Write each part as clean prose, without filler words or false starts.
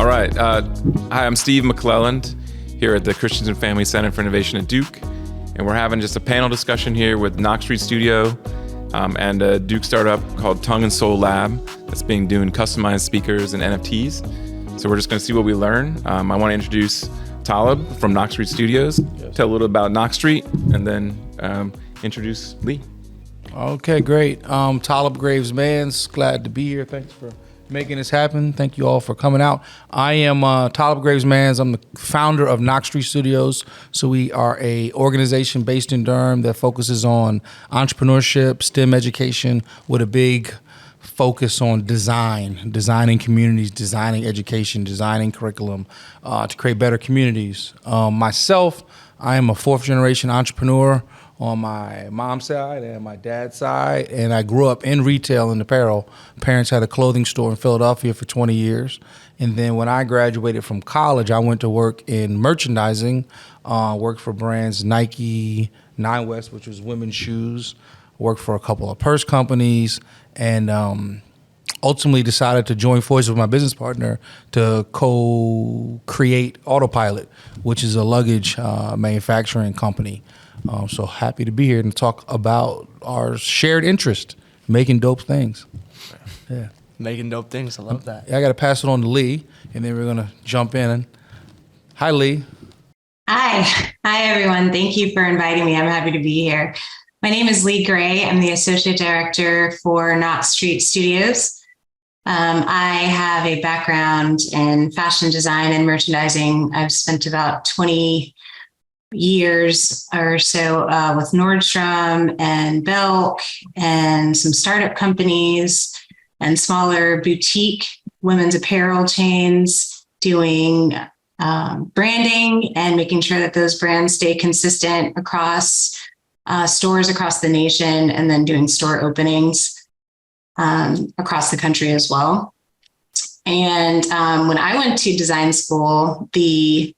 right. Hi, I'm Steve McClelland here at the Christians and Family Center for Innovation at Duke. And we're having just a panel discussion here with Knox Street Studio and a Duke startup called Tongue and Soul Lab that's doing customized speakers and NFTs. So we're just going to see what we learn. I want to introduce Talib from Knox Street Studios, tell a little about Knox Street, and then introduce Lee. Okay, great. Talib Graves Mans, glad to be here. Thanks for making this happen. Thank you all for coming out. I am Talib Graves Mans. I'm the founder of Knox Street Studios. So we are a organization based in Durham that focuses on entrepreneurship, STEM education, with a big focus on designing communities, designing education, designing curriculum to create better communities. Myself, I am a fourth generation entrepreneur on my mom's side and my dad's side, and I grew up in retail and apparel. Parents had a clothing store in Philadelphia for 20 years. And then when I graduated from college, I went to work in merchandising, worked for brands Nike, Nine West, which was women's shoes, worked for a couple of purse companies, and ultimately decided to join forces with my business partner to co-create Autopilot, which is a luggage manufacturing company. So happy to be here and talk about our shared interest, making dope things. Yeah, Making dope things. I love that. I got to pass it on to Lee, and then we're going to jump in. Hi, Lee. Hi, everyone. Thank you for inviting me. I'm happy to be here. My name is Lee Gray. I'm the Associate Director for Knox Street Studios. I have a background in fashion design and merchandising. I've spent about 20 years or so with Nordstrom and Belk and some startup companies and smaller boutique women's apparel chains, doing branding and making sure that those brands stay consistent across stores across the nation, and then doing store openings across the country as well. And when I went to design school, the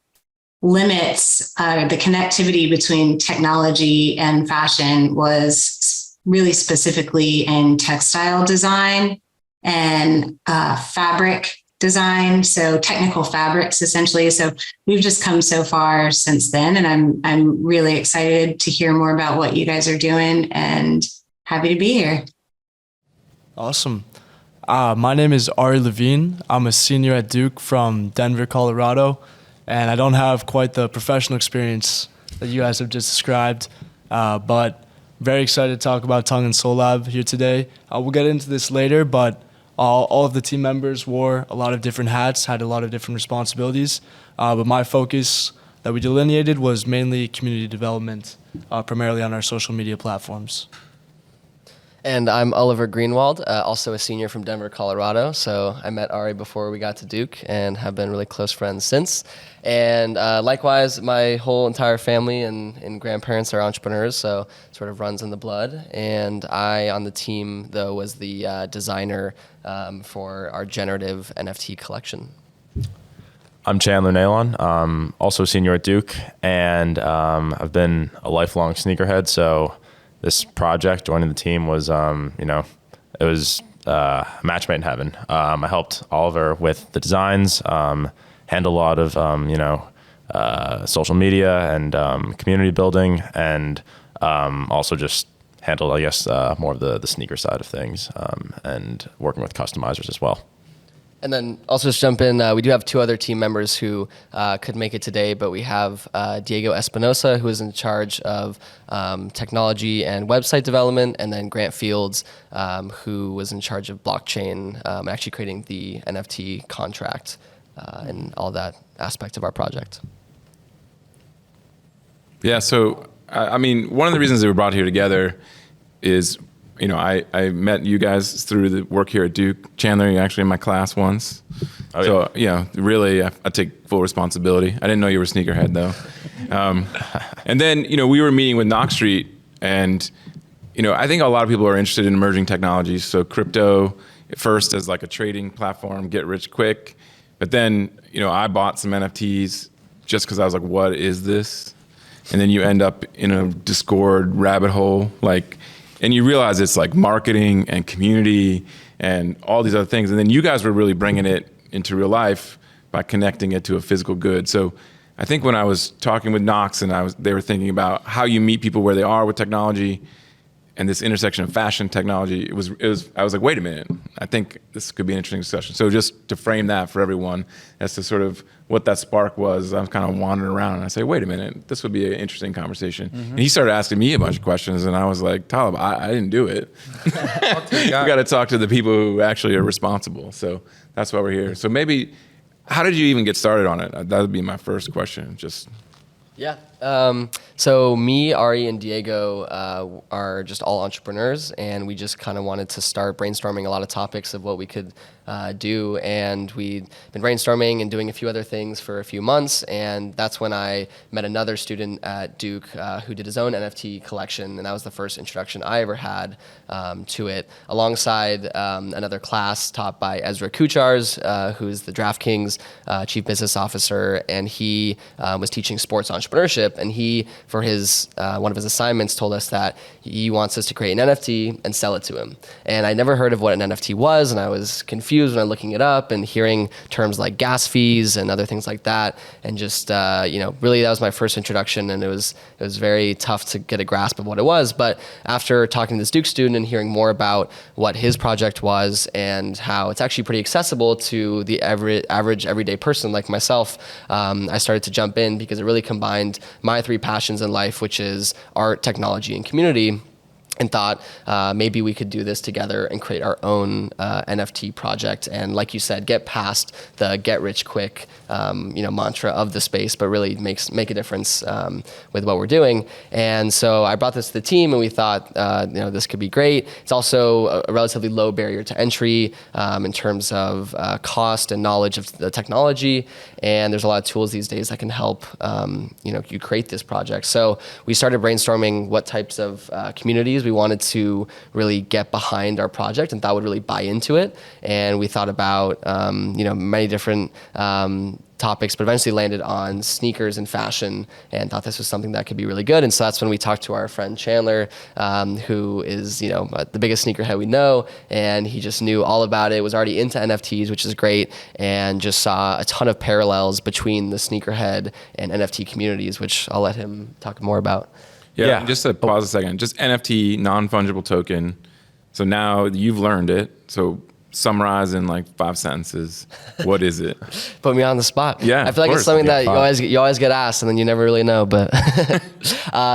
limits, the connectivity between technology and fashion was really specifically in textile design and fabric design, so technical fabrics essentially. So we've just come so far since then, and I'm really excited to hear more about what you guys are doing and happy to be here. Awesome. My name is Ari Levine. I'm a senior at Duke from Denver, Colorado, and I don't have quite the professional experience that you guys have just described, but very excited to talk about Tongue and Soul Lab here today. We'll get into this later, but all of the team members wore a lot of different hats, had a lot of different responsibilities, but my focus that we delineated was mainly community development, primarily on our social media platforms. And I'm Oliver Greenwald, also a senior from Denver, Colorado. So I met Ari before we got to Duke and have been really close friends since. And likewise, my whole entire family and grandparents are entrepreneurs, so it sort of runs in the blood. And I, on the team, though, was the designer for our generative NFT collection. I'm Chandler Nalon, also a senior at Duke, and I've been a lifelong sneakerhead, so this project, joining the team, was, it was a match made in heaven. I helped Oliver with the designs, handle a lot of, social media and community building, and also just handle, I guess, more of the sneaker side of things, and working with customizers as well. And then also just jump in, we do have two other team members who could make it today, but we have Diego Espinosa, who is in charge of technology and website development, and then Grant Fields, who was in charge of blockchain, actually creating the NFT contract and all that aspect of our project. Yeah, so, one of the reasons they were brought here together is, I met you guys through the work here at Duke. Chandler, you're actually in my class once. Oh, so, really, I take full responsibility. I didn't know you were a sneakerhead, though. And then, we were meeting with Knox Street, and, I think a lot of people are interested in emerging technologies. So crypto, at first as like a trading platform, get rich quick. But then, I bought some NFTs just because I was like, what is this? And then you end up in a Discord rabbit hole, and you realize it's like marketing and community and all these other things. And then you guys were really bringing it into real life by connecting it to a physical good. So I think when I was talking with Knox and they were thinking about how you meet people where they are with technology and this intersection of fashion technology, I was like, wait a minute, I think this could be an interesting discussion. So just to frame that for everyone as to sort of what that spark was, I was kind of wandering around and I say, wait a minute, this would be an interesting conversation. And he started asking me a bunch of questions and I was like, Talib, I didn't do it. We got to talk to the people who actually are responsible. So that's why we're here. So maybe, how did you even get started on it? That would be my first question. Yeah. So me, Ari, and Diego are just all entrepreneurs, and we just kind of wanted to start brainstorming a lot of topics of what we could do. And we'd been brainstorming and doing a few other things for a few months, and that's when I met another student at Duke who did his own NFT collection, and that was the first introduction I ever had to it, alongside another class taught by Ezra Kuchars, who's the DraftKings Chief Business Officer, and he was teaching sports entrepreneurship, and he, for his one of his assignments, told us that he wants us to create an NFT and sell it to him. And I never heard of what an NFT was, and I was confused when I was looking it up and hearing terms like gas fees and other things like that, and just really that was my first introduction, and it was very tough to get a grasp of what it was. But after talking to this Duke student and hearing more about what his project was and how it's actually pretty accessible to the average everyday person like myself, I started to jump in because it really combined my three passions in life, which is art, technology, and community, and thought maybe we could do this together and create our own NFT project. And like you said, get past the get rich quick mantra of the space, but really make a difference with what we're doing. And so I brought this to the team, and we thought this could be great. It's also a relatively low barrier to entry in terms of cost and knowledge of the technology. And there's a lot of tools these days that can help you create this project. So we started brainstorming what types of communities we wanted to really get behind our project and thought would really buy into it. And we thought about many different topics, but eventually landed on sneakers and fashion and thought this was something that could be really good. And so that's when we talked to our friend Chandler, who is the biggest sneakerhead we know, and he just knew all about it, was already into NFTs, which is great, and just saw a ton of parallels between the sneakerhead and NFT communities, which I'll let him talk more about. Yeah. Just to pause a second, just NFT, non-fungible token. So now you've learned it. So summarize in like 5 sentences. What is it? Put me on the spot. Yeah, I feel like it's something that you always get asked, and then you never really know. But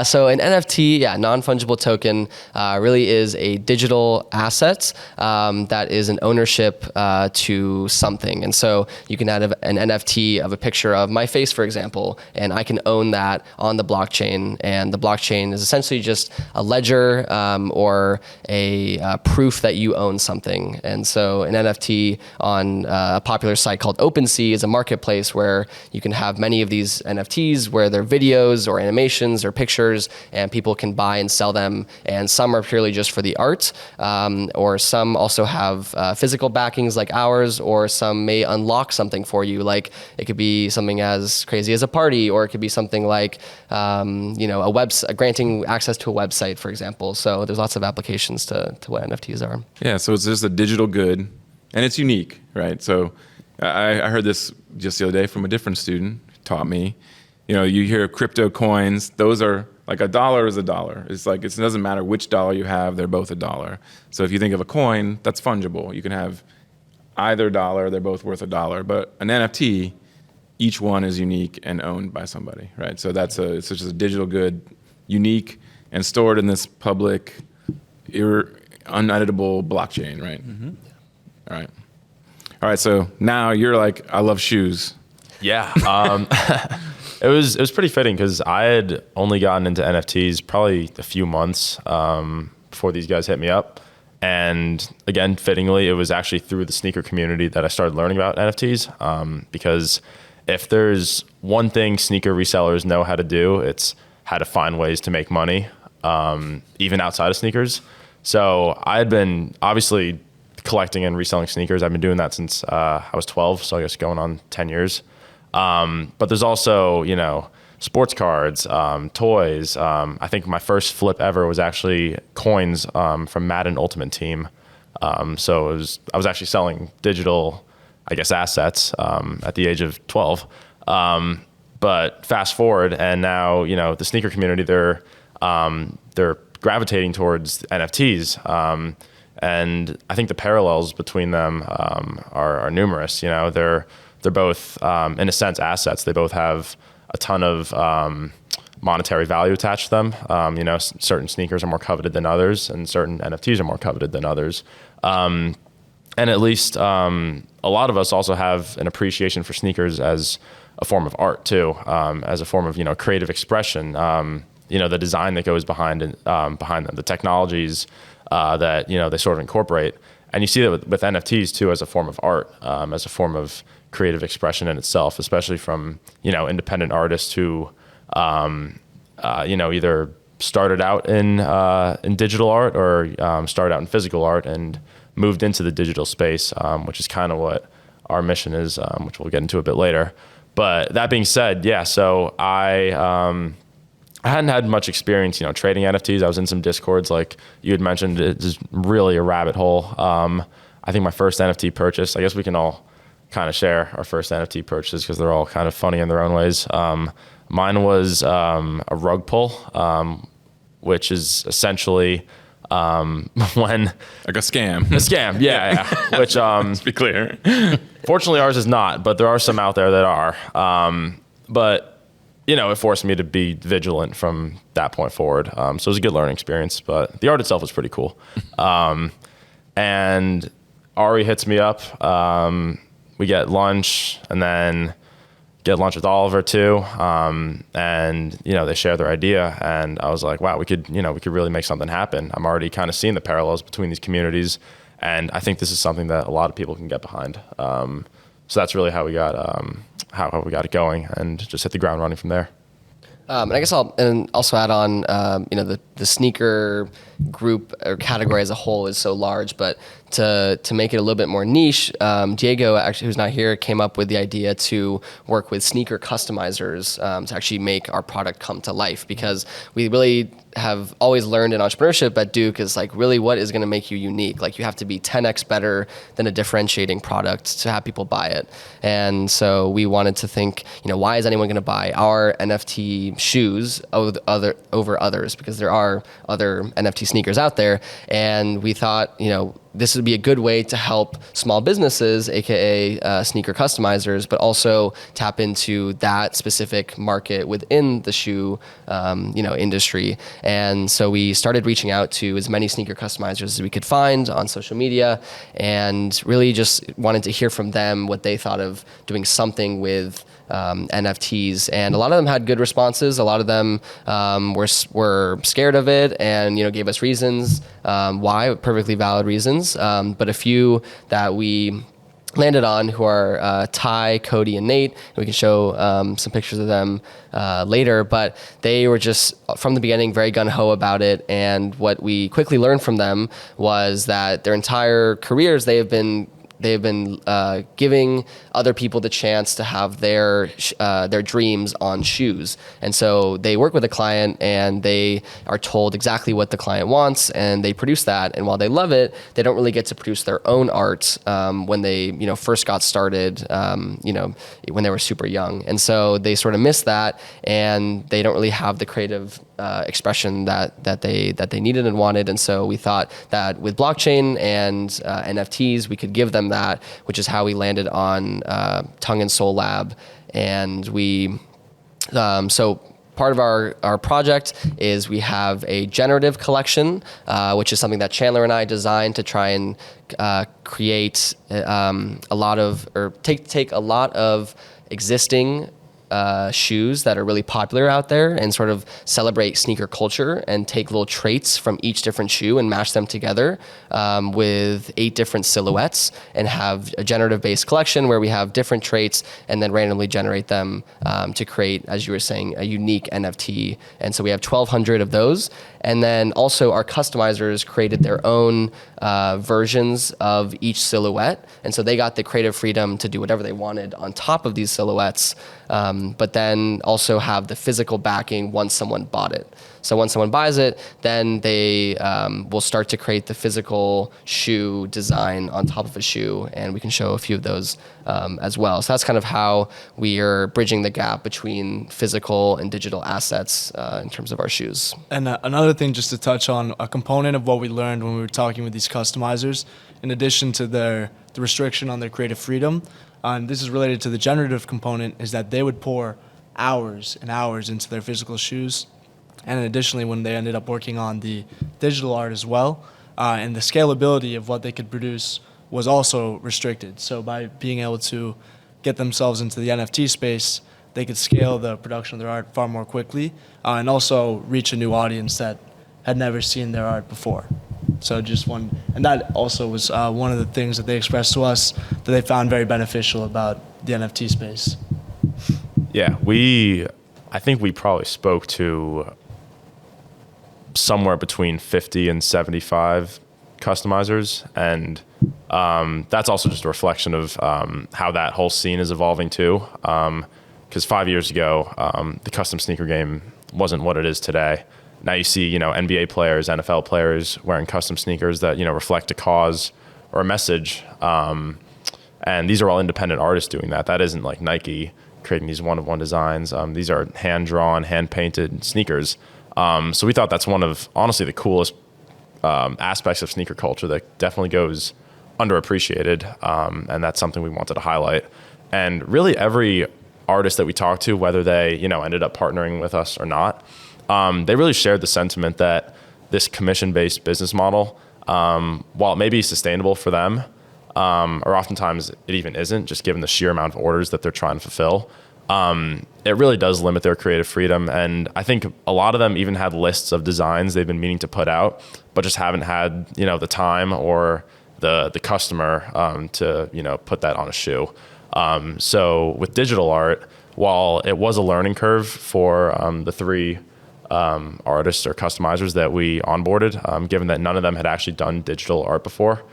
so an NFT, non-fungible token, really is a digital asset that is an ownership to something. And so you can add an NFT of a picture of my face, for example, and I can own that on the blockchain. And the blockchain is essentially just a ledger or a proof that you own something. And so an NFT on a popular site called OpenSea is a marketplace where you can have many of these NFTs where they're videos or animations or pictures, and people can buy and sell them. And some are purely just for the art, or some also have physical backings like ours, or some may unlock something for you. Like it could be something as crazy as a party, or it could be something like a website, granting access to a website, for example. So there's lots of applications to what NFTs are. Yeah, so it's just a digital good, and it's unique, right? So I heard this just the other day from a different student who taught me. You hear crypto coins; those are like a dollar is a dollar. It's like it doesn't matter which dollar you have; they're both a dollar. So if you think of a coin, that's fungible. You can have either dollar; they're both worth a dollar. But an NFT, each one is unique and owned by somebody, right? So it's just a digital good, unique and stored in this public, uneditable blockchain, right? Mm-hmm. All right. So now you're like, I love shoes. Yeah. It was pretty fitting because I had only gotten into NFTs probably a few months before these guys hit me up. And again, fittingly, it was actually through the sneaker community that I started learning about NFTs. Because if there's one thing sneaker resellers know how to do, it's how to find ways to make money, even outside of sneakers. So I had been obviously collecting and reselling sneakers. I've been doing that since I was 12, so I guess going on 10 years. But there's also, sports cards, toys. I think my first flip ever was actually coins from Madden Ultimate Team. So I was actually selling digital I guess, assets at the age of 12. But fast forward, and now, you know, the sneaker community, they're gravitating towards NFTs. And I think the parallels between them are numerous. You know, they're both, in a sense, assets. They both have a ton of monetary value attached to them. You know, certain sneakers are more coveted than others, and certain NFTs are more coveted than others. And at least a lot of us also have an appreciation for sneakers as a form of art too, as a form of, you know, creative expression. You know, the design that goes behind them, the technologies that, you know, they sort of incorporate. And you see that with NFTs too, as a form of art, as a form of creative expression in itself, especially from, you know, independent artists who, you know, either started out in digital art or started out in physical art and moved into the digital space, which is kind of what our mission is, which we'll get into a bit later. But that being said, yeah, so I hadn't had much experience, you know, trading NFTs. I was in some discords, like you had mentioned. It's really a rabbit hole. I think my first NFT purchase, I guess we can all kind of share our first NFT purchases because they're all kind of funny in their own ways. Mine was a rug pull, which is essentially when Like a scam. a scam, yeah. Which Let's be clear. fortunately ours is not, but there are some out there that are. But you know, it forced me to be vigilant from that point forward. So it was a good learning experience, but the art itself was pretty cool. And Ari hits me up. We get lunch, and then get lunch with Oliver too. And you know, they share their idea, and I was like, wow, we could really make something happen. I'm already kind of seeing the parallels between these communities, and I think this is something that a lot of people can get behind. So that's really how we got how we got it going, and just hit the ground running from there. And I guess I'll also add on, you know, the sneaker group or category as a whole is so large, but to make it a little bit more niche, Diego, actually, who's not here, came up with the idea to work with sneaker customizers to actually make our product come to life, because we really have always learned in entrepreneurship at Duke is like, really, what is going to make you unique? Like, you have to be 10x better than a differentiating product to have people buy it. And so we wanted to think, you know, why is anyone going to buy our NFT shoes over others? Because there are other NFT sneakers out there. And we thought, you know, this would be a good way to help small businesses, aka sneaker customizers, but also tap into that specific market within the shoe, you know, industry. And so we started reaching out to as many sneaker customizers as we could find on social media, and really just wanted to hear from them what they thought of doing something with NFTs. And a lot of them had good responses. A lot of them were scared of it, and, you know, gave us reasons why, perfectly valid reasons. But a few that we landed on, who are Ty, Cody, and Nate. And we can show some pictures of them later, but they were just from the beginning very gung-ho about it. And what we quickly learned from them was that their entire careers, they've been giving other people the chance to have their dreams on shoes. And so they work with a client, and they are told exactly what the client wants, and they produce that. And while they love it, they don't really get to produce their own art when they, you know, first got started, you know, when they were super young. And so they sort of miss that, and they don't really have the creative expression that they needed and wanted. And so we thought that with blockchain and NFTs, we could give them that, which is how we landed on Tongue and Soul Lab. And we so part of our project is we have a generative collection, which is something that Chandler and I designed to try and create a lot of, or take a lot of existing shoes that are really popular out there and sort of celebrate sneaker culture, and take little traits from each different shoe and mash them together with 8 different silhouettes, and have a generative based collection where we have different traits and then randomly generate them to create, as you were saying, a unique NFT. And so we have 1,200 of those. And then also our customizers created their own versions of each silhouette. And so they got the creative freedom to do whatever they wanted on top of these silhouettes, but then also have the physical backing once someone bought it. So once someone buys it, then they will start to create the physical shoe design on top of a shoe, and we can show a few of those as well. So that's kind of how we are bridging the gap between physical and digital assets in terms of our shoes. And another thing, just to touch on, a component of what we learned when we were talking with these customizers, in addition to the restriction on their creative freedom, and this is related to the generative component, is that they would pour hours and hours into their physical shoes. And additionally, when they ended up working on the digital art as well, and the scalability of what they could produce was also restricted. So by being able to get themselves into the NFT space, they could scale the production of their art far more quickly, and also reach a new audience that had never seen their art before. So and that also was one of the things that they expressed to us that they found very beneficial about the NFT space. Yeah, I think we probably spoke to somewhere between 50 and 75 customizers, and that's also just a reflection of how that whole scene is evolving too. Because 5 years ago, the custom sneaker game wasn't what it is today. Now you see, NBA players, NFL players wearing custom sneakers that reflect a cause or a message, and these are all independent artists doing that. That isn't like Nike creating these one-of-one designs. These are hand-drawn, hand-painted sneakers. So we thought that's one of, honestly, the coolest aspects of sneaker culture that definitely goes underappreciated, and that's something we wanted to highlight. And really every artist that we talked to, whether they ended up partnering with us or not, they really shared the sentiment that this commission-based business model, while it may be sustainable for them, or oftentimes it even isn't, just given the sheer amount of orders that they're trying to fulfill, it really does limit their creative freedom. And I think a lot of them even had lists of designs they've been meaning to put out, but just haven't had the time or the customer to put that on a shoe. So with digital art, while it was a learning curve for the three artists or customizers that we onboarded, given that none of them had actually done digital art before,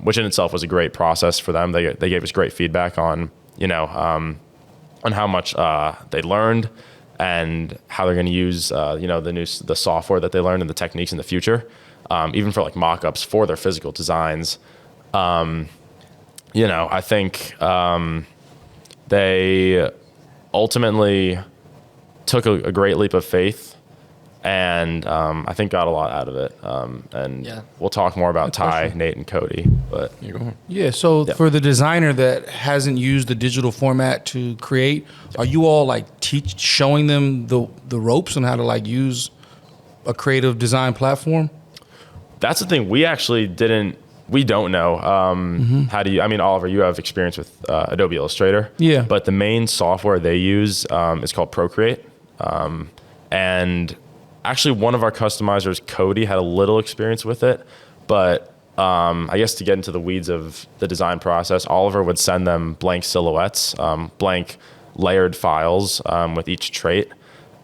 which in itself was a great process for them. They gave us great feedback on on how much they learned and how they're going to use the software that they learned and the techniques in the future, even for like mock-ups for their physical designs. I think they ultimately took a great leap of faith, and I think got a lot out of it. We'll talk more about Ty, Nate, and Cody. But For the designer that hasn't used the digital format to create, are you all like showing them the ropes on how to like use a creative design platform? That's the thing. We actually didn't. We don't know how do you. I mean, Oliver, you have experience with Adobe Illustrator. Yeah. But the main software they use is called Procreate, and actually, one of our customizers, Cody, had a little experience with it, but I guess to get into the weeds of the design process, Oliver would send them blank silhouettes, blank layered files with each trait.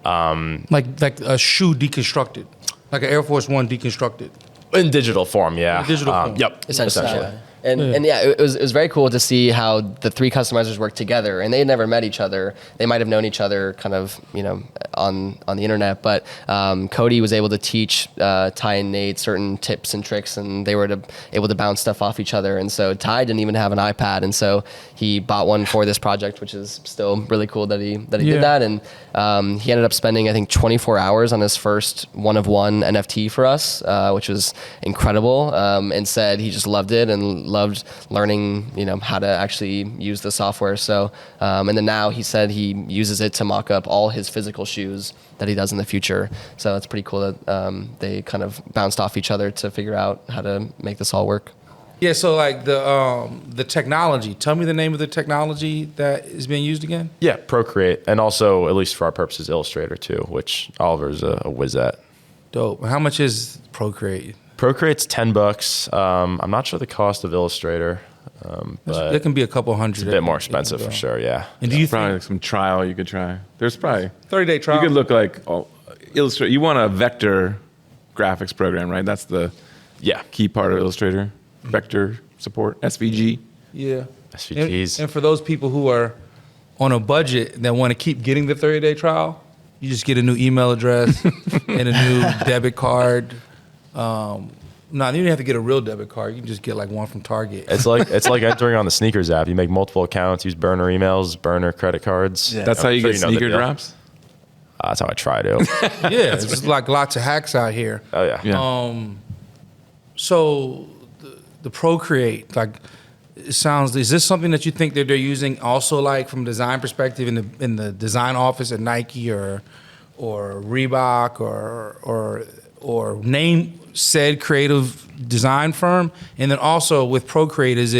Like a shoe deconstructed, like an Air Force One deconstructed. In digital form, yeah. In digital form. Yep, essentially. And it was very cool to see how the three customizers work together, and they had never met each other. They might have known each other kind of, on the internet, but Cody was able to teach Ty and Nate certain tips and tricks, and they were able to bounce stuff off each other. And so Ty didn't even have an iPad, and so he bought one for this project, which is still really cool that he did that. And he ended up spending, I think, 24 hours on his first one-of-one NFT for us, which was incredible, and said he just loved it and loved learning, how to actually use the software. So, and then now he said he uses it to mock up all his physical shoes that he does in the future. So it's pretty cool that they kind of bounced off each other to figure out how to make this all work. Yeah. So like the technology. Tell me the name of the technology that is being used again. Yeah, Procreate, and also, at least for our purposes, Illustrator too, which Oliver's a whiz at. Dope. How much is Procreate? Procreate's $10. I'm not sure the cost of Illustrator, but it can be a couple hundred. it's a bit more expensive for sure. Yeah. And do you Probably think some trial you could try. There's probably 30-day trial? You could look like Illustrator. You want a vector graphics program, right? That's the Yeah. key part of Illustrator. Vector support, SVG. Yeah. SVGs. And for those people who are on a budget that want to keep getting the 30-day trial, you just get a new email address and a new debit card. No, you don't have to get a real debit card. You can just get like one from Target. It's like entering on the sneakers app. You make multiple accounts, use burner emails, burner credit cards. Yeah. That's how you I'm sure get know the sneaker deal. drops. That's how I try to. Yeah, it's just like lots of hacks out here. Oh yeah. Yeah. So the Procreate, like, it sounds. Is this something that you think that they're using also, like from a design perspective, in the design office at Nike or Reebok or name said creative design firm? And then also with Procreate, is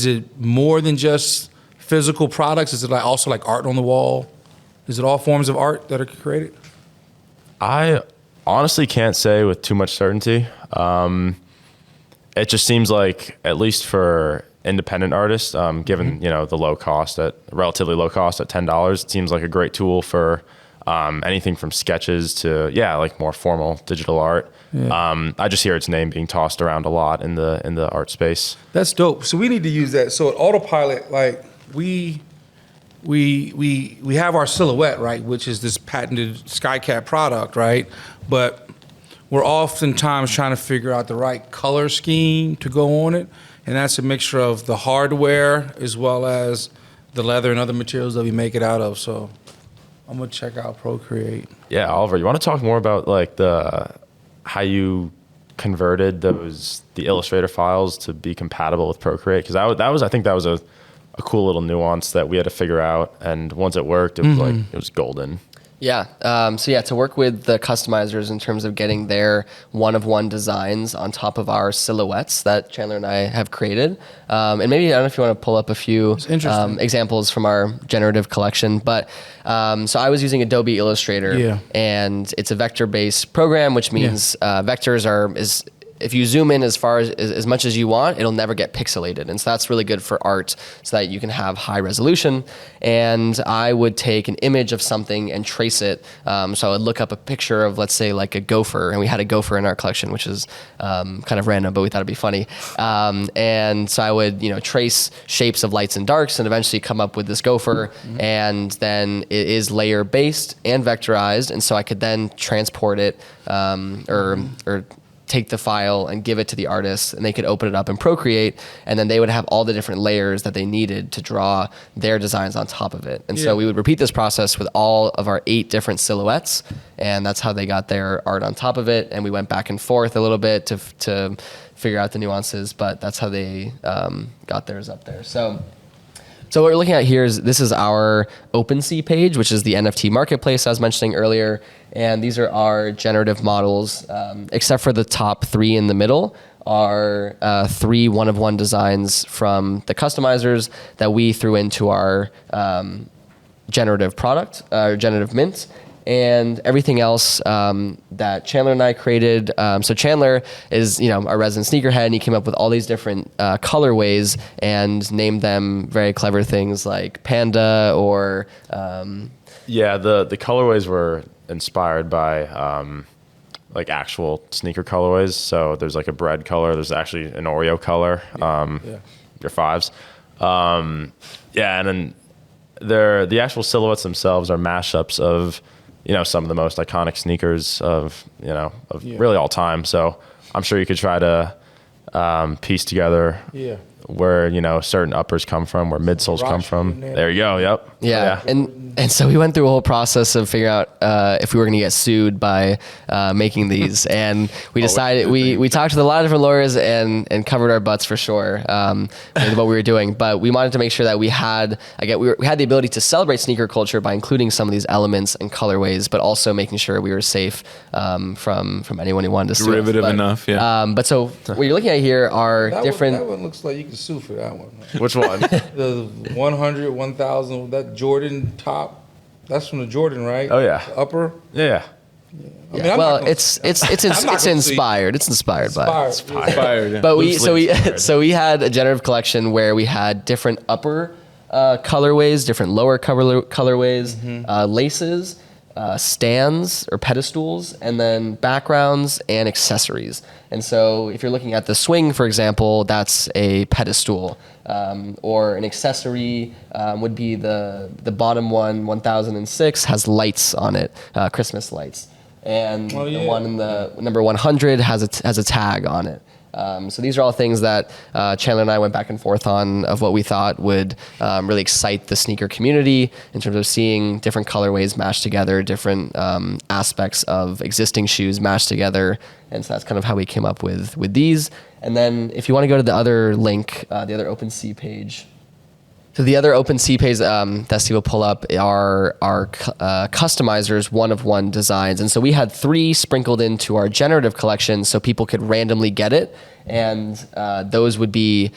it more than just physical products? Is it like also like art on the wall? Is it all forms of art that are created? I honestly can't say with too much certainty. It just seems like, at least for independent artists, given the relatively low cost at $10, it seems like a great tool for anything from sketches to like more formal digital art. Yeah. I just hear its name being tossed around a lot in the art space. That's dope. So we need to use that. So at Autopilot, like we have our silhouette, right, which is this patented SkyCat product, right? But we're oftentimes trying to figure out the right color scheme to go on it, and that's a mixture of the hardware as well as the leather and other materials that we make it out of. So I'm gonna check out Procreate. Yeah, Oliver, you want to talk more about like how you converted the Illustrator files to be compatible with Procreate? Because I think that was a cool little nuance that we had to figure out, and once it worked, it was like it was golden. Yeah. To work with the customizers in terms of getting their one-of-one designs on top of our silhouettes that Chandler and I have created. And maybe, I don't know if you want to pull up a few examples from our generative collection. But so I was using Adobe Illustrator, and it's a vector-based program, which means vectors if you zoom in as much as you want, it'll never get pixelated. And so that's really good for art, so that you can have high resolution. And I would take an image of something and trace it. So I would look up a picture of, let's say, like a gopher, and we had a gopher in our collection, which is kind of random, but we thought it'd be funny. And so I would, trace shapes of lights and darks, and eventually come up with this gopher. And then it is layer based and vectorized, and so I could then transport it or take the file and give it to the artist, and they could open it up in Procreate, and then they would have all the different layers that they needed to draw their designs on top of it. And so we would repeat this process with all of our 8 different silhouettes, and that's how they got their art on top of it. And we went back and forth a little bit to figure out the nuances, but that's how they got theirs up there. So what we're looking at here is our OpenSea page, which is the NFT marketplace I was mentioning earlier. And these are our generative models, except for the top 3 in the middle are 3 one-of-one designs from the customizers that we threw into our generative product, generative mint. And everything else that Chandler and I created. So Chandler is, our resident sneakerhead, and he came up with all these different colorways and named them very clever things like panda or. The colorways were inspired by like actual sneaker colorways. So there's like a bread color. There's actually an Oreo color. Your 5s. And then the actual silhouettes themselves are mashups of some of the most iconic sneakers of really all time. So I'm sure you could try to piece together where certain uppers come from, where midsoles come from. There you go. Yep. Yeah. And so we went through a whole process of figuring out if we were going to get sued by making these, and we decided we talked to a lot of different lawyers and covered our butts for sure with what we were doing. But we wanted to make sure that we had the ability to celebrate sneaker culture by including some of these elements and colorways, but also making sure we were safe from anyone who wanted to sue. Derivative enough. Yeah. But so what you're looking at here are different. That one looks like you can sue for that one. Which one? The 100, 1000, that Jordan top. That's from the Jordan, right? Oh yeah. The upper. Yeah. I mean, it's inspired. It's inspired by. Inspired. Yeah. But we had a generative collection where we had different upper colorways, different lower colorways, laces, stands or pedestals, and then backgrounds and accessories. And so if you're looking at the swing, for example, that's a pedestal. Or an accessory would be the bottom one, 1006, has lights on it, Christmas lights. And the one in the number 100 has a tag on it. So these are all things that Chandler and I went back and forth on of what we thought would really excite the sneaker community in terms of seeing different colorways mashed together, different aspects of existing shoes mashed together. And so that's kind of how we came up with these. And then if you want to go to the other link, the other OpenSea page. So the other OpenSea page that Steve will pull up are customizers one-of-one designs. And so we had 3 sprinkled into our generative collection so people could randomly get it. And those would be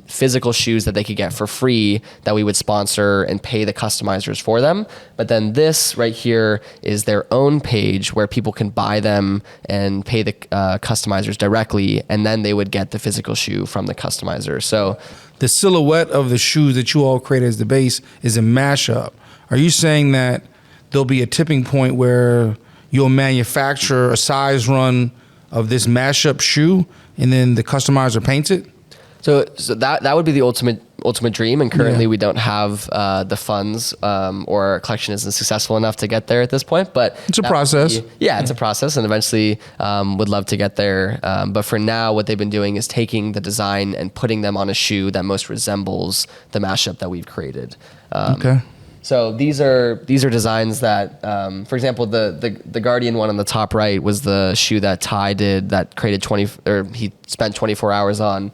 physical shoes that they could get for free that we would sponsor and pay the customizers for them. But then this right here is their own page where people can buy them and pay the customizers directly, and then they would get the physical shoe from the customizer. So the silhouette of the shoes that you all created as the base is a mashup. Are you saying that there'll be a tipping point where you'll manufacture a size run of this mashup shoe and then the customizer paints it? So that would be the ultimate dream, and currently we don't have the funds, or our collection isn't successful enough to get there at this point. But it's a process. It's a process, and eventually would love to get there. But for now, what they've been doing is taking the design and putting them on a shoe that most resembles the mashup that we've created. Okay. So these are designs that, for example, the Guardian one on the top right was the shoe that Ty did that created he spent 24 hours on,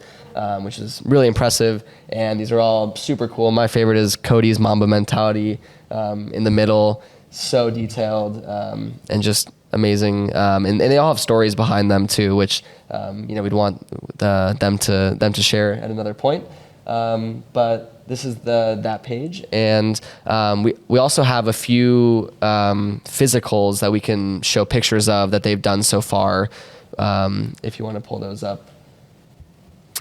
which is really impressive. And these are all super cool. My favorite is Cody's Mamba Mentality in the middle, so detailed and just amazing. And they all have stories behind them too, which we'd want them to share at another point. But this is that page, and we also have a few physicals that we can show pictures of that they've done so far, if you want to pull those up.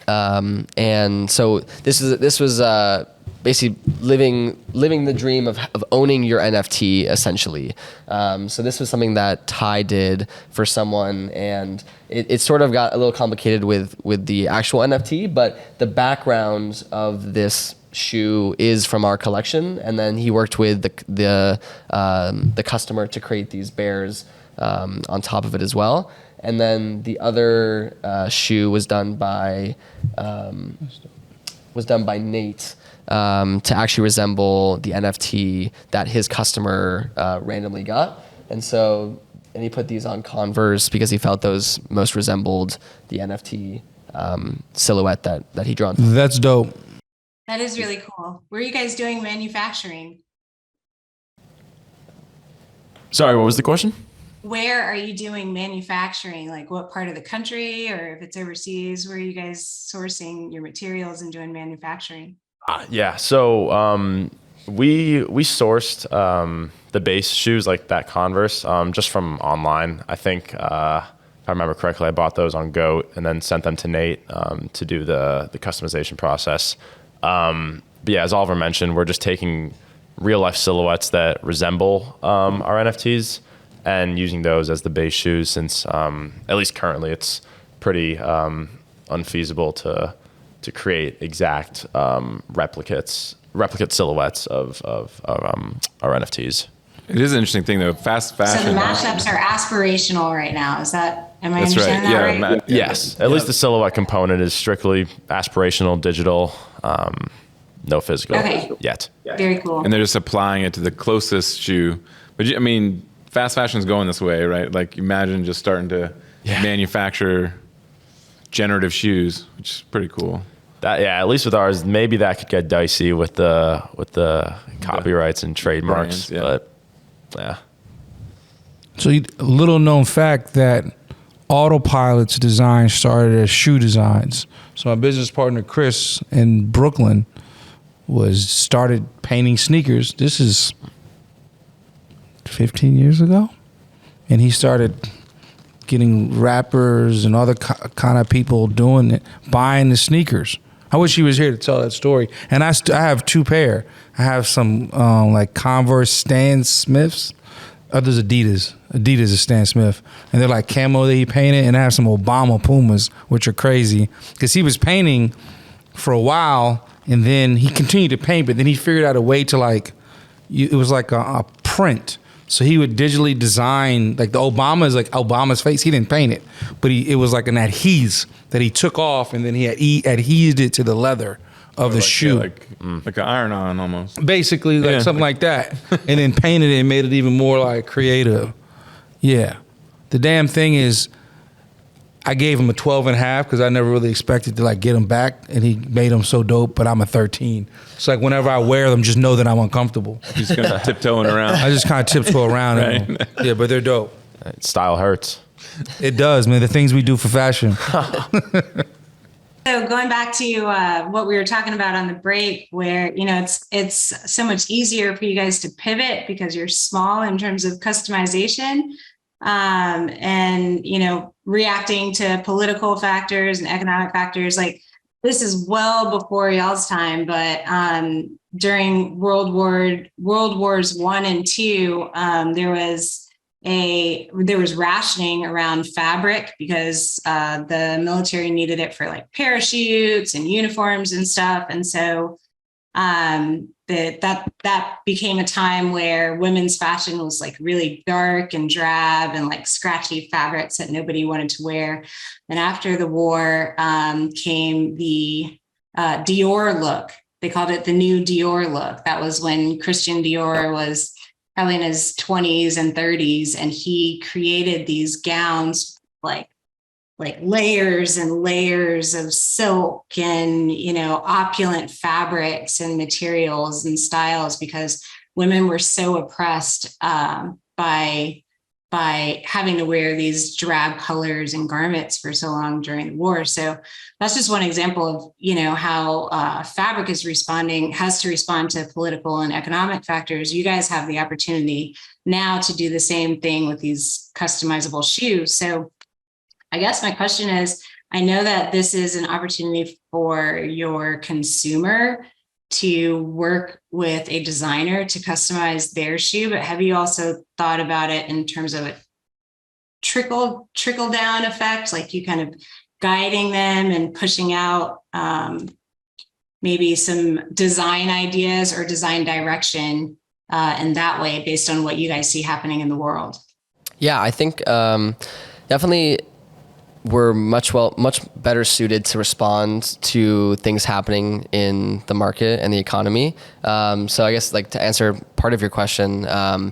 And so this was basically living the dream of owning your NFT essentially. So this was something that Ty did for someone, and it sort of got a little complicated with the actual NFT, but the background of this shoe is from our collection, and then he worked with the customer to create these bears on top of it as well. And then the other shoe was done by Nate to actually resemble the NFT that his customer randomly got. And he put these on Converse because he felt those most resembled the NFT silhouette that he drawn. That's dope. That is really cool. Where are you guys doing manufacturing? Sorry, what was the question? Where are you doing manufacturing? Like what part of the country, or if it's overseas, where are you guys sourcing your materials and doing manufacturing? So we sourced the base shoes like that Converse just from online. I think if I remember correctly, I bought those on Goat and then sent them to Nate to do the customization process. But yeah, as Oliver mentioned, we're just taking real life silhouettes that resemble our NFTs and using those as the base shoes, since at least currently it's pretty unfeasible to create exact replicate silhouettes of our NFTs. It is an interesting thing though. Fast fashion. So the mashups are aspirational right now. Am I That's right. understanding that right? Yes. At least the silhouette component is strictly aspirational, digital, no physical yet. Very cool. And they're just applying it to the closest shoe. But fast fashion's going this way, right? Like imagine just starting to manufacture generative shoes, which is pretty cool. At least with ours, maybe that could get dicey with the copyrights and trademarks. Brands, but yeah. So a little known fact that Autopilot's design started as shoe designs. So my business partner Chris in Brooklyn started painting sneakers. This is 15 years ago, and he started getting rappers and other kind of people doing it, buying the sneakers. I wish he was here to tell that story. And I have 2 pair. I have some like Converse Stan Smiths Others Adidas. Adidas is Stan Smith. And they're like camo that he painted, and I have some Obama Pumas, which are crazy. Because he was painting for a while, and then he continued to paint, but then he figured out a way to like, it was like a print. So he would digitally design, like the Obama is like Obama's face. He didn't paint it, but it was like an adhese that he took off, and then he adhesed it to the leather of the like, shoe. Yeah, like an iron-on almost. Basically, like something like that. And then painted it and made it even more like creative. Yeah. The damn thing is, I gave him a 12.5 because I never really expected to like get him back, and he made them so dope, but I'm a 13. It's like whenever I wear them, just know that I'm uncomfortable. He's kind of tiptoeing around. I just kind of tiptoe around in them. Yeah, but they're dope. Style hurts. It does, man. The things we do for fashion. So going back to what we were talking about on the break, where, you know, it's so much easier for you guys to pivot because you're small in terms of customization, and, you know, reacting to political factors and economic factors. Like, this is well before y'all's time, but during World Wars I and II, there was rationing around fabric because the military needed it for like parachutes and uniforms and stuff. And so that became a time where women's fashion was like really dark and drab and like scratchy fabrics that nobody wanted to wear. And after the war came the Dior look. They called it the new Dior look. That was when Christian Dior was probably in his 20s and 30s, and he created these gowns like layers and layers of silk and, you know, opulent fabrics and materials and styles, because women were so oppressed by having to wear these drab colors and garments for so long during the war. So that's just one example of, you know, how fabric has to respond to political and economic factors. You guys have the opportunity now to do the same thing with these customizable shoes. So I guess my question is, I know that this is an opportunity for your consumer to work with a designer to customize their shoe, but have you also thought about it in terms of a trickle down effect, like you kind of guiding them and pushing out maybe some design ideas or design direction in that way based on what you guys see happening in the world? Yeah, I think definitely we're much better suited to respond to things happening in the market and the economy. So I guess, like, to answer part of your question, so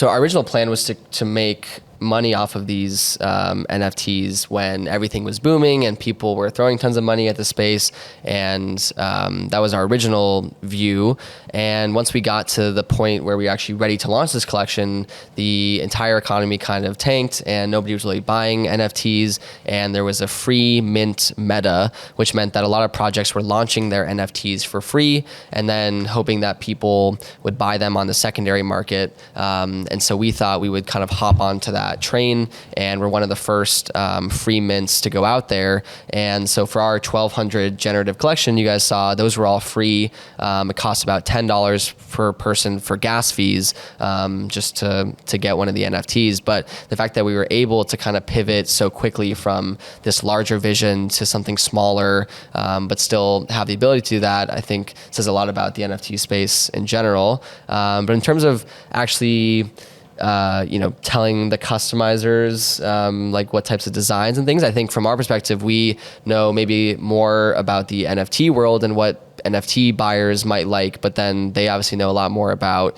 our original plan was to make money off of these NFTs when everything was booming and people were throwing tons of money at the space, and that was our original view. And once we got to the point where we were actually ready to launch this collection, the entire economy kind of tanked and nobody was really buying NFTs, and there was a free mint meta, which meant that a lot of projects were launching their NFTs for free and then hoping that people would buy them on the secondary market. And so we thought we would kind of hop onto that train, and we're one of the first free mints to go out there. And so for our 1,200 generative collection you guys saw, those were all free. It cost about $10 per person for gas fees just to get one of the NFTs. But the fact that we were able to kind of pivot so quickly from this larger vision to something smaller, but still have the ability to do that, I think says a lot about the NFT space in general. But in terms of actually telling the customizers like what types of designs and things, I think from our perspective, we know maybe more about the NFT world and what NFT buyers might like, but then they obviously know a lot more about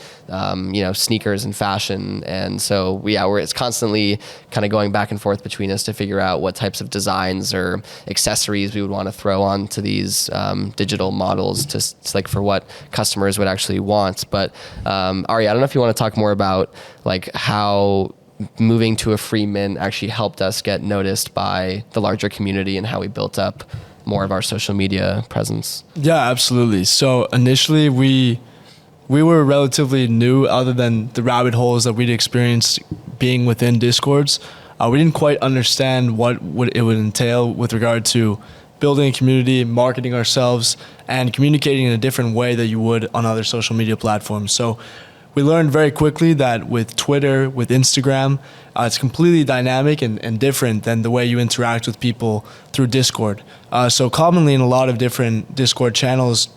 sneakers and fashion. And so it's constantly kind of going back and forth between us to figure out what types of designs or accessories we would want to throw onto these digital models to like for what customers would actually want. But Ari, I don't know if you want to talk more about like how moving to a free mint actually helped us get noticed by the larger community and how we built up more of our social media presence. Yeah, absolutely. So initially we were relatively new, other than the rabbit holes that we'd experienced being within Discords. We didn't quite understand what it would entail with regard to building a community, marketing ourselves, and communicating in a different way that you would on other social media platforms. So we learned very quickly that with Twitter, with Instagram, it's completely dynamic and different than the way you interact with people through Discord. So commonly in a lot of different Discord channels,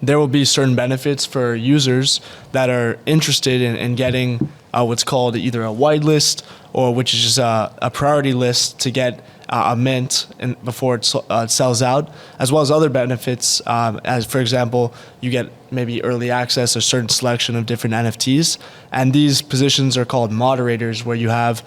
there will be certain benefits for users that are interested in getting what's called either a whitelist or which is just a priority list to get a mint before it sells out, as well as other benefits, as for example, you get maybe early access or certain selection of different NFTs. And these positions are called moderators, where you have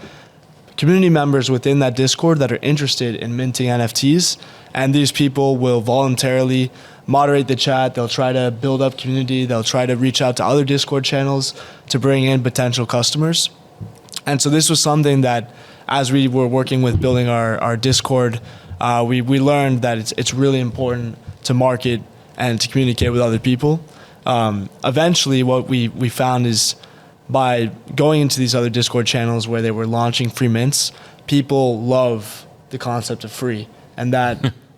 community members within that Discord that are interested in minting NFTs. And these people will voluntarily moderate the chat. They'll try to build up community. They'll try to reach out to other Discord channels to bring in potential customers. And so this was something that, as we were working with building our Discord, we learned that it's really important to market and to communicate with other people. Eventually, what we found is by going into these other Discord channels where they were launching free mints, people love the concept of free. And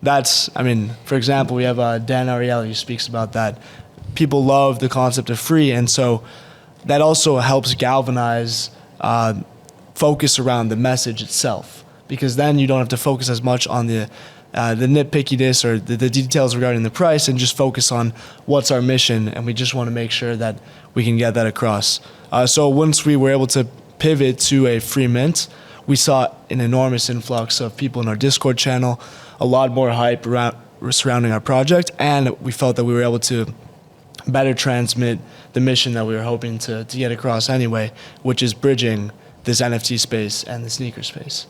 that's, I mean, for example, we have Dan Ariely who speaks about that. People love the concept of free, and so that also helps galvanize focus around the message itself, because then you don't have to focus as much on the nitpickiness or the details regarding the price, and just focus on what's our mission, and we just want to make sure that we can get that across. So once we were able to pivot to a free mint, we saw an enormous influx of people in our Discord channel, a lot more hype surrounding our project, and we felt that we were able to better transmit the mission that we were hoping to get across anyway, which is bridging this NFT space and the sneaker space.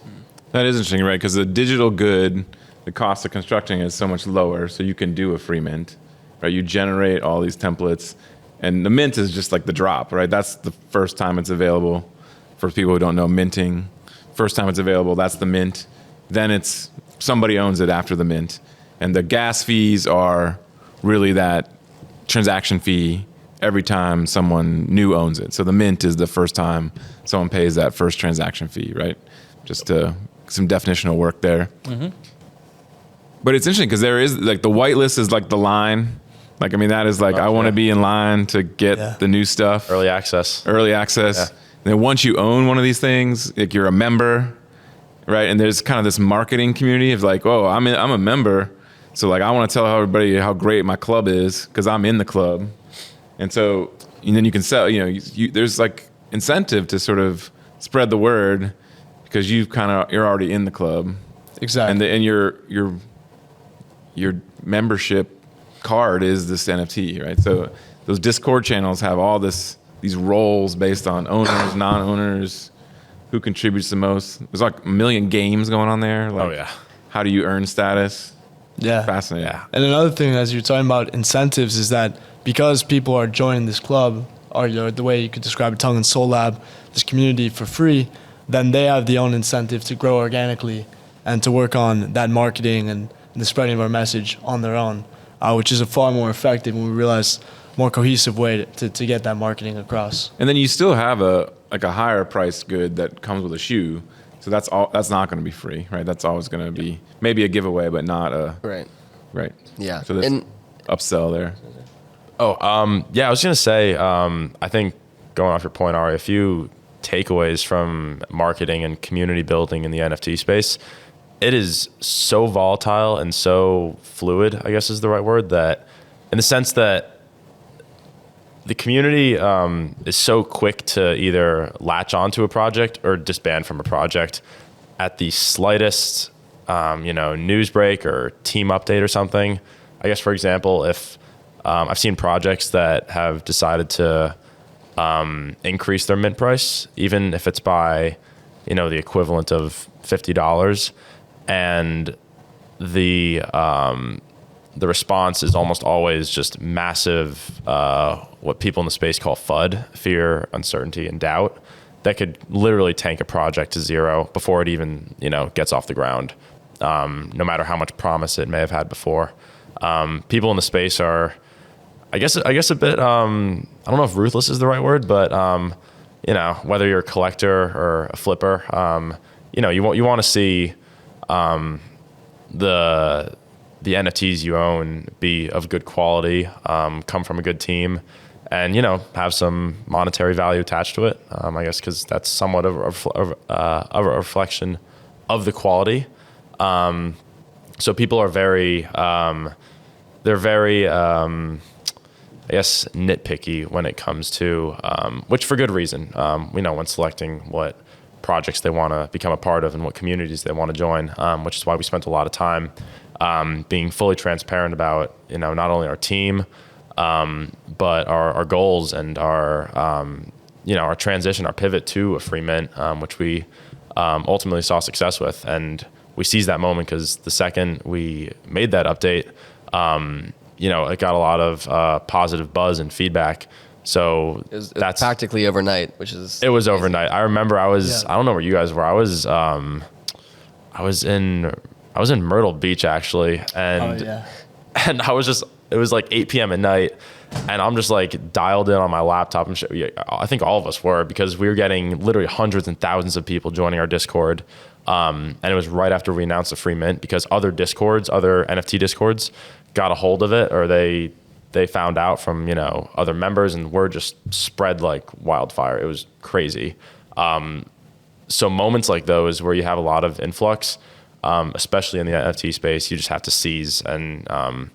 That is interesting, right? Because the digital good, the cost of constructing is so much lower, so you can do a free mint, right? You generate all these templates, and the mint is just like the drop, right? That's the first time it's available. For people who don't know minting, first time it's available, that's the mint. Then it's somebody owns it after the mint. And the gas fees are really that transaction fee every time someone new owns it. So the mint is the first time someone pays that first transaction fee, right? Just some definitional work there. Mm-hmm. But it's interesting because there is like the whitelist is like the line. Like, I mean, that is like, I want to be in line to get the new stuff. Early access. Yeah. And then once you own one of these things, like you're a member, right? And there's kind of this marketing community of like, oh, I'm a member. So like, I want to tell everybody how great my club is because I'm in the club. And so, and then you can sell, there's like incentive to sort of spread the word because you're already in the club. Exactly. And your membership card is this NFT, right? So those Discord channels have all these roles based on owners, non-owners, who contributes the most. There's like a million games going on there. Like, how do you earn status? Yeah. Fascinating. Yeah. And another thing, as you're talking about incentives, is that because people are joining this club, or the way you could describe it, Tongue and Soul Lab, this community for free, then they have the own incentive to grow organically and to work on that marketing and the spreading of our message on their own, which is a far more effective, and we realize, more cohesive way to get that marketing across. And then you still have a higher priced good that comes with a shoe. So that's not going to be free, right? That's always going to be maybe a giveaway, but not a right. Yeah. So there's upsell there. I was going to say, I think going off your point, Ari, a few takeaways from marketing and community building in the NFT space. It is so volatile and so fluid, I guess is the right word, that in the sense that the community is so quick to either latch onto a project or disband from a project at the slightest, news break or team update or something. I guess, for example, if I've seen projects that have decided to increase their mint price, even if it's by, the equivalent of $50, and the response is almost always just massive, what people in the space call FUD, fear, uncertainty, and doubt, that could literally tank a project to zero before it even, gets off the ground, no matter how much promise it may have had before. People in the space are, I guess a bit, I don't know if ruthless is the right word, but, whether you're a collector or a flipper, you want to see the NFTs you own be of good quality, come from a good team, and have some monetary value attached to it. I guess because that's somewhat of a reflection of the quality. So people are very, they're very, I guess, nitpicky when it comes to, which for good reason. When selecting what projects they want to become a part of and what communities they want to join, which is why we spent a lot of time being fully transparent about, not only our team, but our goals and our transition, our pivot to a free mint, which we ultimately saw success with. And we seized that moment because the second we made that update, it got a lot of positive buzz and feedback. So that's practically overnight, which is it was crazy. Overnight. I remember I don't know where you guys were. I was in Myrtle Beach actually, and and it was like 8 p.m. at night, and I'm just like dialed in on my laptop. I think all of us were, because we were getting literally hundreds and thousands of people joining our Discord. And it was right after we announced the free mint, because other NFT Discords got a hold of it, or they found out from, other members, and word just spread like wildfire. It was crazy. So moments like those where you have a lot of influx, especially in the NFT space, you just have to seize and, I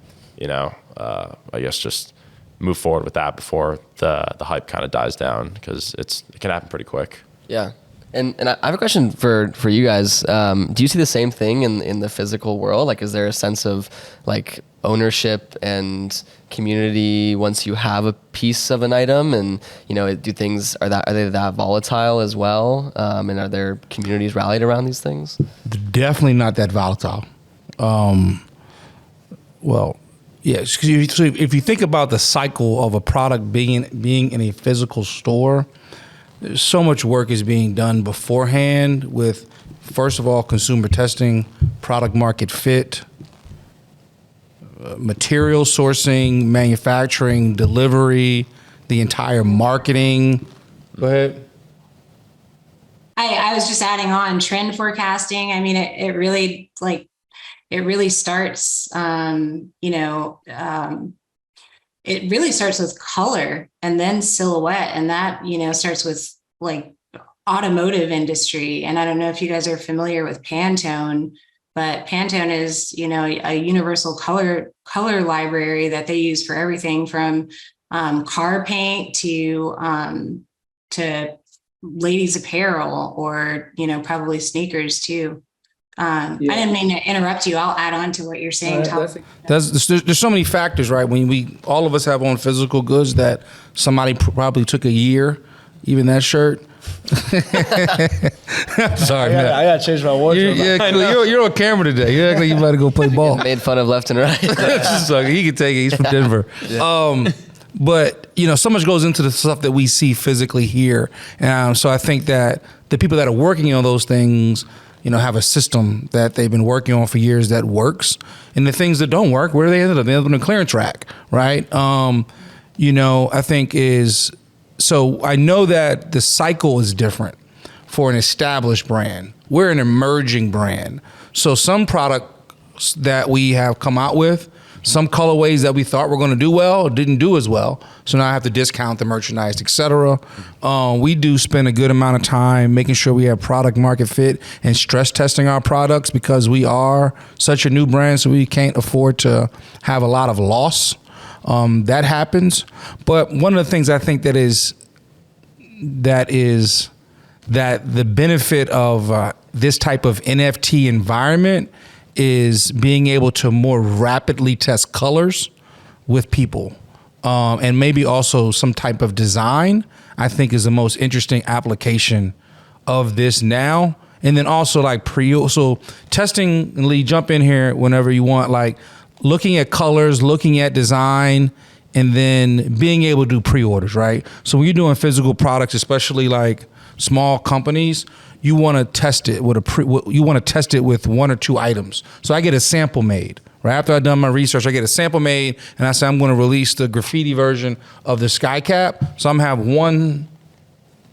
guess just move forward with that before the hype kind of dies down, because it can happen pretty quick. Yeah. And I have a question for you guys. Do you see the same thing in the physical world? Like, is there a sense of like ownership and community once you have a piece of an item? And are they that volatile as well? And are there communities rallied around these things? Definitely not that volatile. Well, yes. So if you think about the cycle of a product being in a physical store, so much work is being done beforehand with, first of all, consumer testing, product market fit, material sourcing, manufacturing, delivery, the entire marketing. Go ahead. I was just adding on trend forecasting. I mean, it really starts, it really starts with color and then silhouette. And that, starts with like automotive industry. And I don't know if you guys are familiar with Pantone, but Pantone is, a universal color library that they use for everything from car paint to ladies apparel, or, probably sneakers too. I didn't mean to interrupt you. I'll add on to what you're saying, Tom. There's so many factors, right? When all of us have on physical goods that somebody probably took a year, even that shirt. I'm sorry, man. I gotta change my wardrobe. You're on camera today. You act like you about to go play ball. Made fun of left and right. He can take it. He's from Denver. But so much goes into the stuff that we see physically here. So I think that the people that are working on those things, have a system that they've been working on for years that works. And the things that don't work, where do they end up? They end up on a clearance rack, right? I think so I know that the cycle is different for an established brand. We're an emerging brand. So some products that we have come out with, some colorways that we thought were going to do well didn't do as well. So now I have to discount the merchandise, et cetera. We do spend a good amount of time making sure we have product market fit and stress testing our products, because we are such a new brand, so we can't afford to have a lot of loss. That happens. But one of the things I think that the benefit of this type of NFT environment is being able to more rapidly test colors with people, and maybe also some type of design, I think is the most interesting application of this now. And then also like so testing, and Lee, jump in here whenever you want, like looking at colors, looking at design, and then being able to do pre-orders, right? So when you're doing physical products, especially like small companies, you want to test it with with one or two items. So I get a sample made. Right after I've done my research, I get a sample made, and I say I'm going to release the graffiti version of the sky cap. So I'm going to have one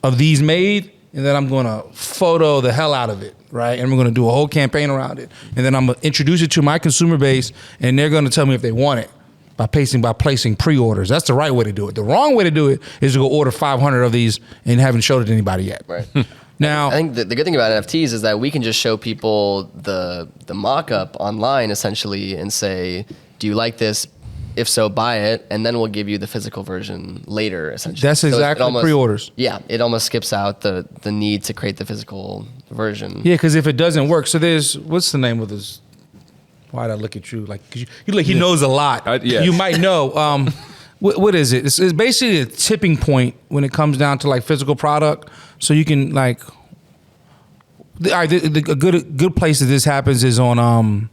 of these made, and then I'm going to photo the hell out of it, right? And we're going to do a whole campaign around it. And then I'm going to introduce it to my consumer base, and they're going to tell me if they want it. by placing pre-orders. That's the right way to do it. The wrong way to do it is to go order 500 of these and haven't showed it to anybody yet. Right. Now, I think the good thing about NFTs is that we can just show people the mock-up online essentially and say, do you like this? If so, buy it, and then we'll give you the physical version later, essentially. that's exactly pre-orders. Yeah, it almost skips out the need to create the physical version. Yeah, because if it doesn't work, so there's, what's the name of this? Why'd I look at you? Like, 'cause you like, he knows a lot. Yeah. You might know. What is it? It's basically a tipping point when it comes down to like physical product. So you can like, a good place that this happens is on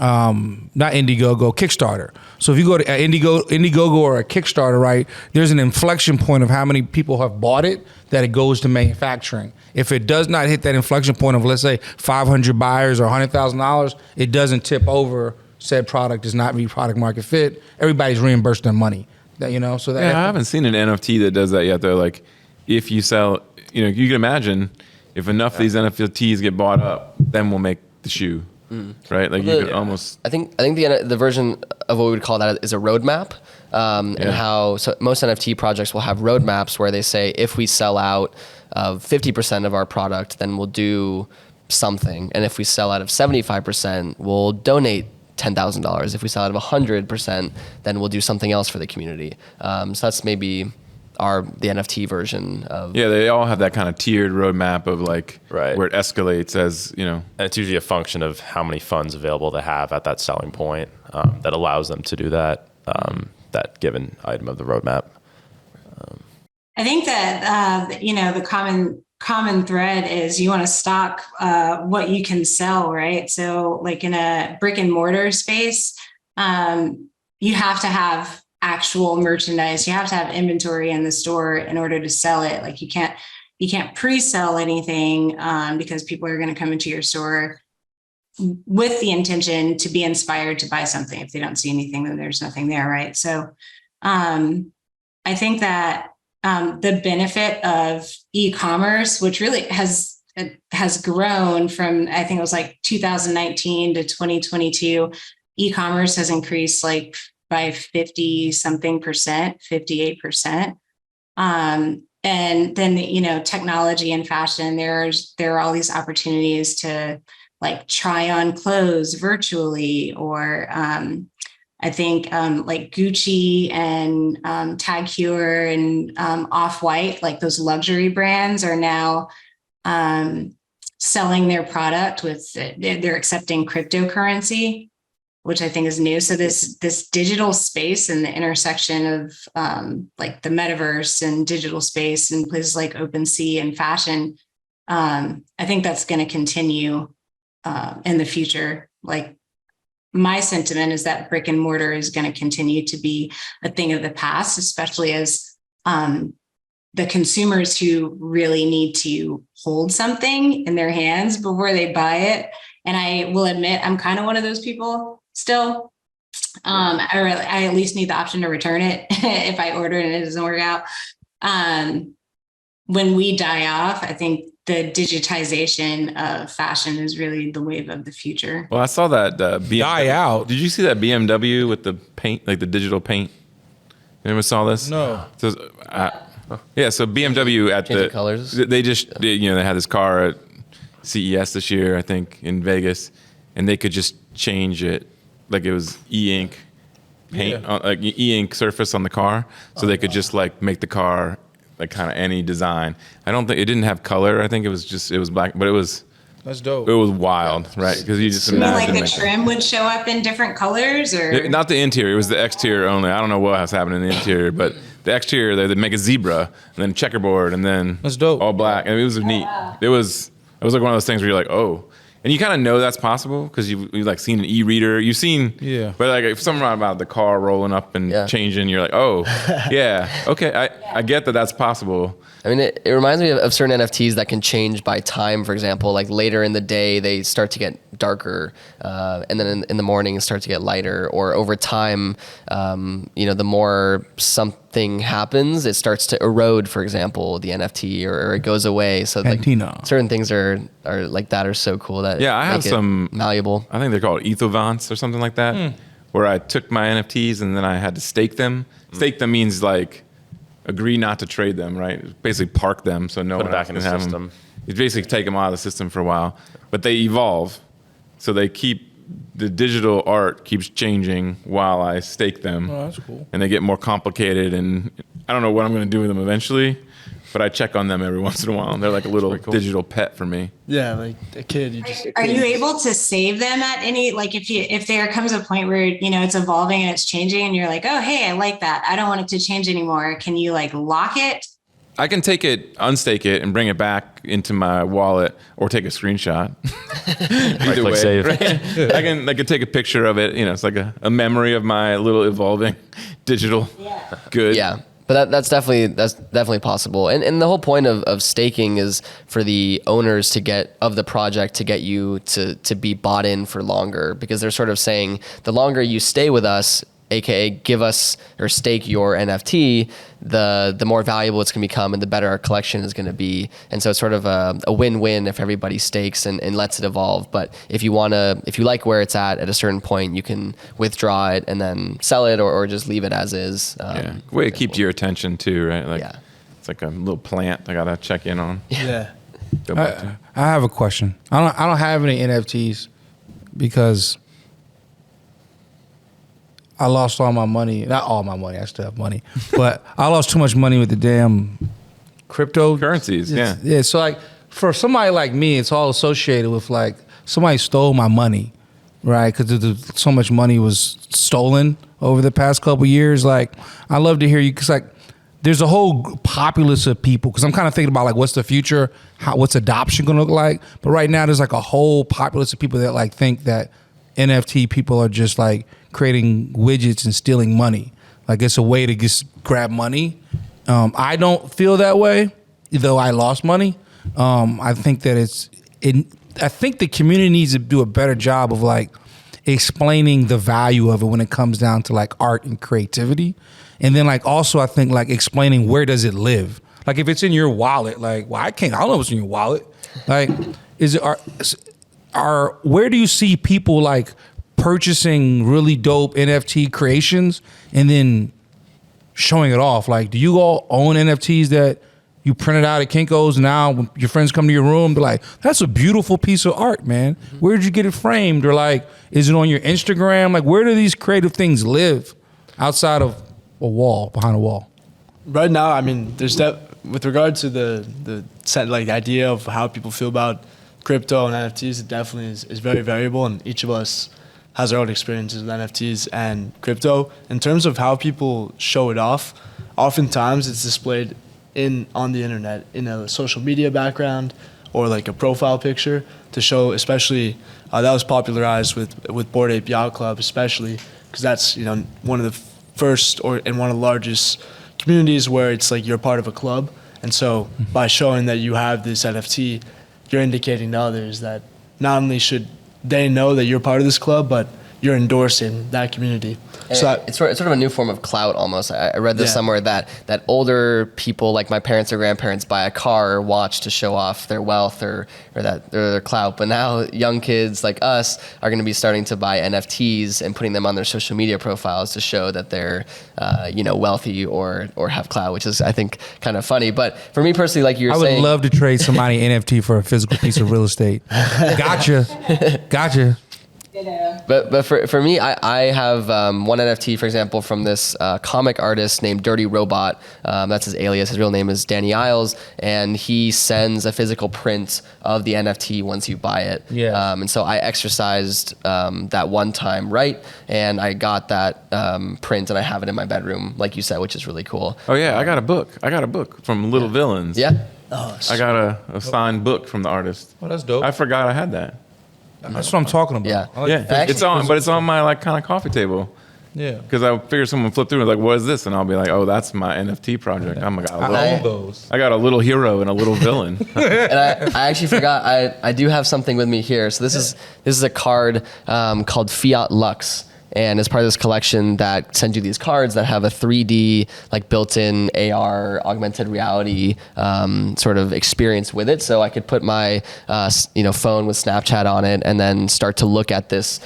not Indiegogo, Kickstarter. So if you go to Indiegogo or a Kickstarter, right, there's an inflection point of how many people have bought it that it goes to manufacturing. If it does not hit that inflection point of, let's say, 500 buyers or $100,000, it doesn't tip over. Said product does not meet product market fit. Everybody's reimbursed their money. That, you know, so that I haven't seen an NFT that does that yet. Though, like, if you sell, you know, you can imagine if enough of these NFTs get bought up, then we'll make the shoe. Right, like you could almost. I think the version of what we would call that is a roadmap, and how most NFT projects will have roadmaps where they say if we sell out of 50% of our product, then we'll do something, and if we sell out of 75%, we'll donate $10,000. If we sell out of 100%, then we'll do something else for the community. So that's maybe the NFT version of. Yeah, they all have that kind of tiered roadmap of like Right. where it escalates as, you know. And it's usually a function of how many funds available they have at that selling point that allows them to do that given item of the roadmap. I think that the common thread is you want to stock what you can sell, right? So like in a brick and mortar space, you have to have actual merchandise. You have to have inventory in the store in order to sell it. Like you can't pre-sell anything because people are going to come into your store with the intention to be inspired to buy something. If they don't see anything, then there's nothing there, right? So I think that the benefit of e-commerce, which really has grown from, I think it was like 2019 to 2022, e-commerce has increased like by 50 something percent, 58%. And then, you know, technology and fashion, there are all these opportunities to like try on clothes virtually, or I think like Gucci and Tag Heuer and Off-White, like those luxury brands are now selling their product they're accepting cryptocurrency, which I think is new. So this digital space and the intersection of like the metaverse and digital space and places like OpenSea and fashion, I think that's going to continue in the future. Like my sentiment is that brick and mortar is going to continue to be a thing of the past, especially as the consumers who really need to hold something in their hands before they buy it. And I will admit, I'm kind of one of those people still. I at least need the option to return it if I order and it doesn't work out. When we die off, I think the digitization of fashion is really the wave of the future. Well, I saw that Die out. Did you see that BMW with the paint, like the digital paint? Anyone saw this? No. So, yeah, so BMW at Changing colors. they just, they had this car at CES this year, I think, in Vegas, and they could just change it, like it was e-ink paint, like e-ink surface on the car, so they could just like make the car like kind of any design. I don't think it didn't have color. I think it was black, but That's dope. it was wild, right? Because you just You mean imagine like the trim would show up in different colors, or not the interior. It was the exterior only. I don't know what was happening in the interior, but the exterior, they make a zebra and then checkerboard and then That's dope. all black. And it was neat. It was like one of those things where you're like, oh. And you kind of know that's possible because you've like seen an e-reader. You've seen, but like if something about the car rolling up and changing, you're like, oh, yeah, okay, I get that that's possible. I mean, it reminds me of certain NFTs that can change by time. For example, like later in the day, they start to get darker, and then in the morning, start to get lighter. Or over time, the more something happens, it starts to erode. For example, the NFT, or it goes away. So like, certain things are like that are so cool that I have make it some malleable. I think they're called ethovants or something like that. where I took my NFTs and then I had to stake them. Stake them means like agree not to trade them, right? Basically park them so no Put one it else back in can the have system. them. You basically take them out of the system for a while, but they evolve. So they keep, the digital art keeps changing while I stake them. Oh, that's cool. And they get more complicated, and I don't know what I'm going to do with them eventually, but I check on them every once in a while. And they're like a little digital pet for me. Yeah, like a kid. You just Are you able to save them at any, like if there comes a point where, it's evolving and it's changing and you're like, oh, hey, I like that, I don't want it to change anymore. Can you like lock it? I can take it, unstake it, and bring it back into my wallet, or take a screenshot. Either click way, save. right? I can take a picture of it. It's like a memory of my little evolving digital good. Yeah. But that's definitely possible. And the whole point of staking is for the owners of the project to get you to be bought in for longer, because they're sort of saying the longer you stay with us, aka give us or stake your NFT, the more valuable it's going to become and the better our collection is going to be. And so it's sort of a win-win if everybody stakes and lets it evolve. But if you like where it's at a certain point, you can withdraw it and then sell it or just leave it as is. Way it keeps your attention too, right? Like Yeah. it's like a little plant I gotta check in on. yeah. Go back to. I have a question. I don't have any NFTs because I lost all my money. Not all my money. I still have money, but I lost too much money with the damn Currencies, yeah. Yeah. So like for somebody like me, it's all associated with like somebody stole my money, right? Because so much money was stolen over the past couple of years. Like I love to hear you, because like there's a whole populace of people, because I'm kind of thinking about like what's the future, what's adoption going to look like. But right now there's like a whole populace of people that like think that NFT people are just like creating widgets and stealing money. Like it's a way to just grab money. I don't feel that way, though I lost money. I think that I think the community needs to do a better job of like explaining the value of it when it comes down to like art and creativity. And then like also I think like explaining where does it live? Like if it's in your wallet, like, well, I don't know what's in your wallet. Like, where do you see people like purchasing really dope NFT creations and then showing it off? Like, do you all own NFTs that you printed out at Kinko's, and now when your friends come to your room, they're like, that's a beautiful piece of art, man. Where did you get it framed? Or like, is it on your Instagram? Like, where do these creative things live outside of a wall, behind a wall? Right now, I mean, with regard to the idea of how people feel about crypto and NFTs, it definitely is very variable, and each of us has our own experiences with NFTs and crypto. In terms of how people show it off, oftentimes it's displayed on the internet in a social media background or like a profile picture to show, especially that was popularized with Bored Ape Yacht Club, especially because that's one of the first and one of the largest communities where it's like you're part of a club. And so by showing that you have this NFT, you're indicating to others that not only should they know that you're part of this club, but you're endorsing that community. So it's sort of a new form of clout almost. I read this somewhere that older people like my parents or grandparents buy a car or watch to show off their wealth or their clout. But now young kids like us are going to be starting to buy NFTs and putting them on their social media profiles to show that they're wealthy or have clout, which is I think kind of funny. But for me personally, like you were saying, I would love to trade somebody NFT for a physical piece of real estate. Gotcha. But for me, I have one NFT, for example, from this comic artist named Dirty Robot. That's his alias. His real name is Danny Isles, and he sends a physical print of the NFT once you buy it. Yeah. And so I exercised that one time right, and I got that print, and I have it in my bedroom, like you said, which is really cool. Oh yeah, I got a book from Little Villains. Yeah. I got a signed book from the artist. Oh, that's dope. I forgot I had that. That's what I'm talking about. Yeah. I like Yeah, Actually- it's on my like kind of coffee table. Yeah. Because I figured someone flip through and like, what is this? And I'll be like, oh, that's my NFT project. I I own those. got a little hero and a little villain. And I actually forgot I do have something with me here. So this is a card called Fiat Lux. And it's part of this collection that sends you these cards that have a 3D, like built-in AR, augmented reality sort of experience with it. So I could put my phone with Snapchat on it and then start to look at this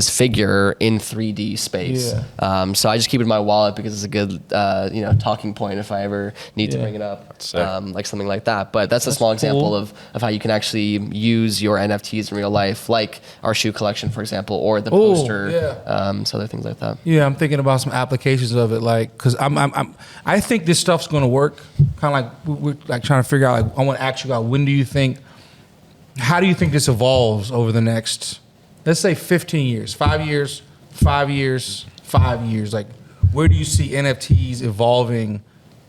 figure in 3D space. Yeah. So I just keep it in my wallet because it's a good talking point if I ever need to bring it up, like something like that. But that's a small example of how you can actually use your NFTs in real life, like our shoe collection, for example, or the poster. So other things like that. Yeah, I'm thinking about some applications of it, like, because I think this stuff's going to work. Kind of like we're like trying to figure out. Like, I want to ask you about how do you think this evolves over the next, let's say, 15 years, 5 years, 5 years, 5 years? Like, where do you see NFTs evolving?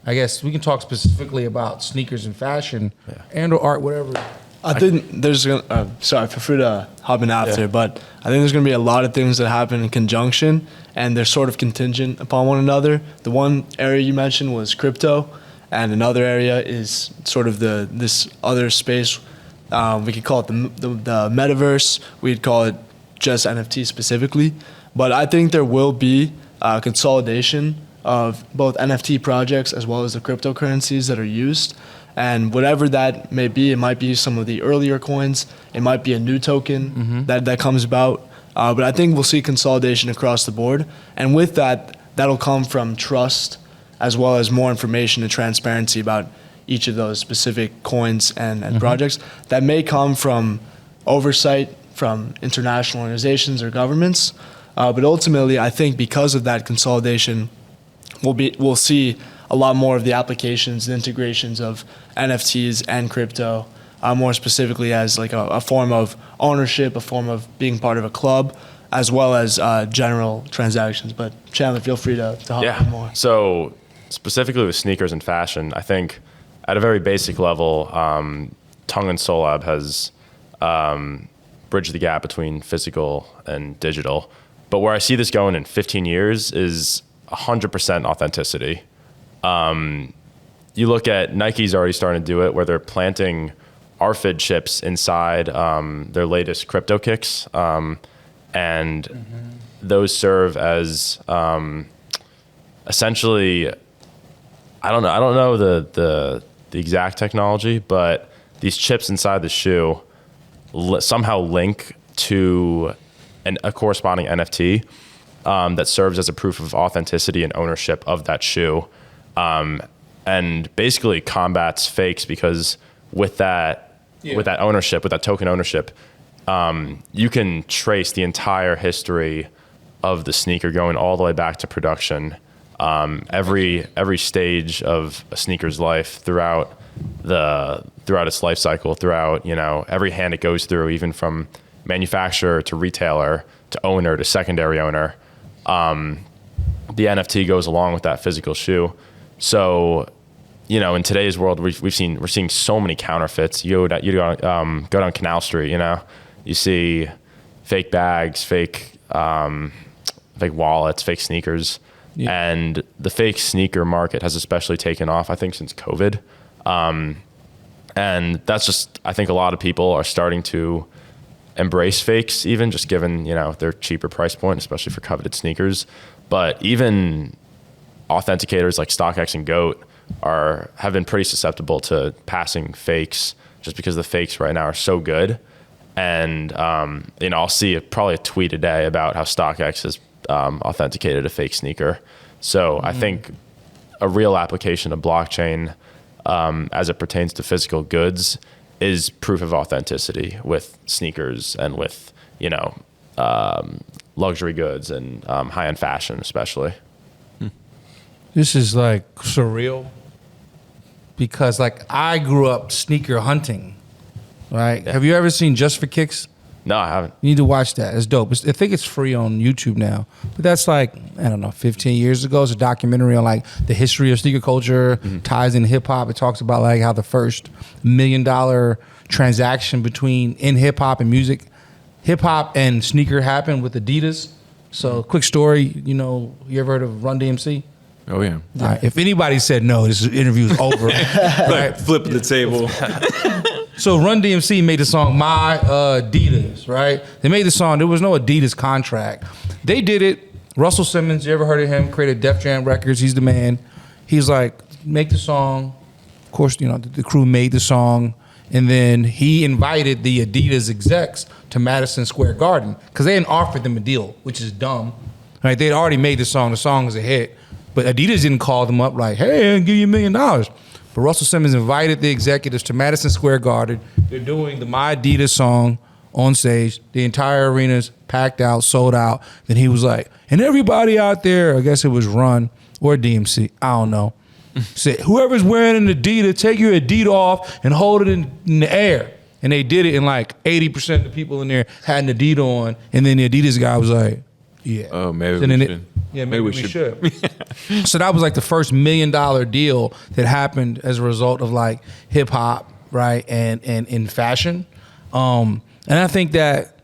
I guess we can talk specifically about sneakers and fashion and or art, whatever. I think there's sorry, feel free to hop in after, but I think there's going to be a lot of things that happen in conjunction, and they're sort of contingent upon one another. The one area you mentioned was crypto, and another area is sort of this other space. We could call it the metaverse. We'd call it just NFT specifically, but I think there will be consolidation of both NFT projects as well as the cryptocurrencies that are used. And whatever that may be, it might be some of the earlier coins, it might be a new token that comes about. But I think we'll see consolidation across the board. And with that, that'll come from trust as well as more information and transparency about each of those specific coins and projects that may come from oversight from international organizations or governments. But ultimately, I think because of that consolidation, we'll see a lot more of the applications and integrations of NFTs and crypto, more specifically as like a form of ownership, a form of being part of a club, as well as general transactions. But Chandler, feel free to hop in more. So specifically with sneakers and fashion, I think at a very basic level, Tongue and Solab has bridged the gap between physical and digital. But where I see this going in 15 years is 100% authenticity. You look at Nike's already starting to do it, where they're planting RFID chips inside their latest crypto kicks, and those serve as essentially, I don't know the exact technology, but these chips inside the shoe somehow link to a corresponding NFT that serves as a proof of authenticity and ownership of that shoe. And basically combats fakes, because with that ownership, with that token ownership, you can trace the entire history of the sneaker going all the way back to production. Every stage of a sneaker's life throughout its life cycle, throughout every hand it goes through, even from manufacturer to retailer to owner to secondary owner. The NFT goes along with that physical shoe. So, in today's world, we're seeing so many counterfeits. You go down Canal Street, you see fake bags, fake wallets, fake sneakers, and the fake sneaker market has especially taken off, I think, since COVID. And that's just, I think a lot of people are starting to embrace fakes, even just given their cheaper price point, especially for coveted sneakers. But even authenticators like StockX and GOAT have been pretty susceptible to passing fakes, just because the fakes right now are so good. And I'll see probably a tweet a day about how StockX has authenticated a fake sneaker. So I think a real application of blockchain as it pertains to physical goods is proof of authenticity with sneakers and with luxury goods and high-end fashion especially. This is like surreal, because like I grew up sneaker hunting, right? Have you ever seen Just for Kicks? No, I haven't. You need to watch that. It's dope. I think it's free on YouTube now. But that's like, I don't know, 15 years ago. It's a documentary on like the history of sneaker culture, ties in hip hop. It talks about like how the first $1 million transaction in hip hop and music, hip hop and sneaker happened with Adidas. So quick story, you ever heard of Run DMC? Oh yeah. All right. If anybody said no, this interview is over. Right. Flip the table. So Run DMC made the song My Adidas, right? They made the song. There was no Adidas contract. They did it. Russell Simmons, you ever heard of him? Created Def Jam Records. He's the man. He's like, make the song. Of course, the crew made the song. And then he invited the Adidas execs to Madison Square Garden because they hadn't offered them a deal, which is dumb. Right? They'd already made the song. The song was a hit. But Adidas didn't call them up like, hey, I'll give you $1 million. But Russell Simmons invited the executives to Madison Square Garden. They're doing the My Adidas song on stage. The entire arena's packed out, sold out. Then he was like, and everybody out there, I guess it was Run or DMC, I don't know, said, whoever's wearing an Adidas, take your Adidas off and hold it in the air. And they did it, and like 80% of the people in there had an Adidas on. And then the Adidas guy was like, yeah. Oh, maybe so we should. Yeah, maybe we should. So that was like the first $1 million deal that happened as a result of like hip hop, right, and in fashion. And I think that,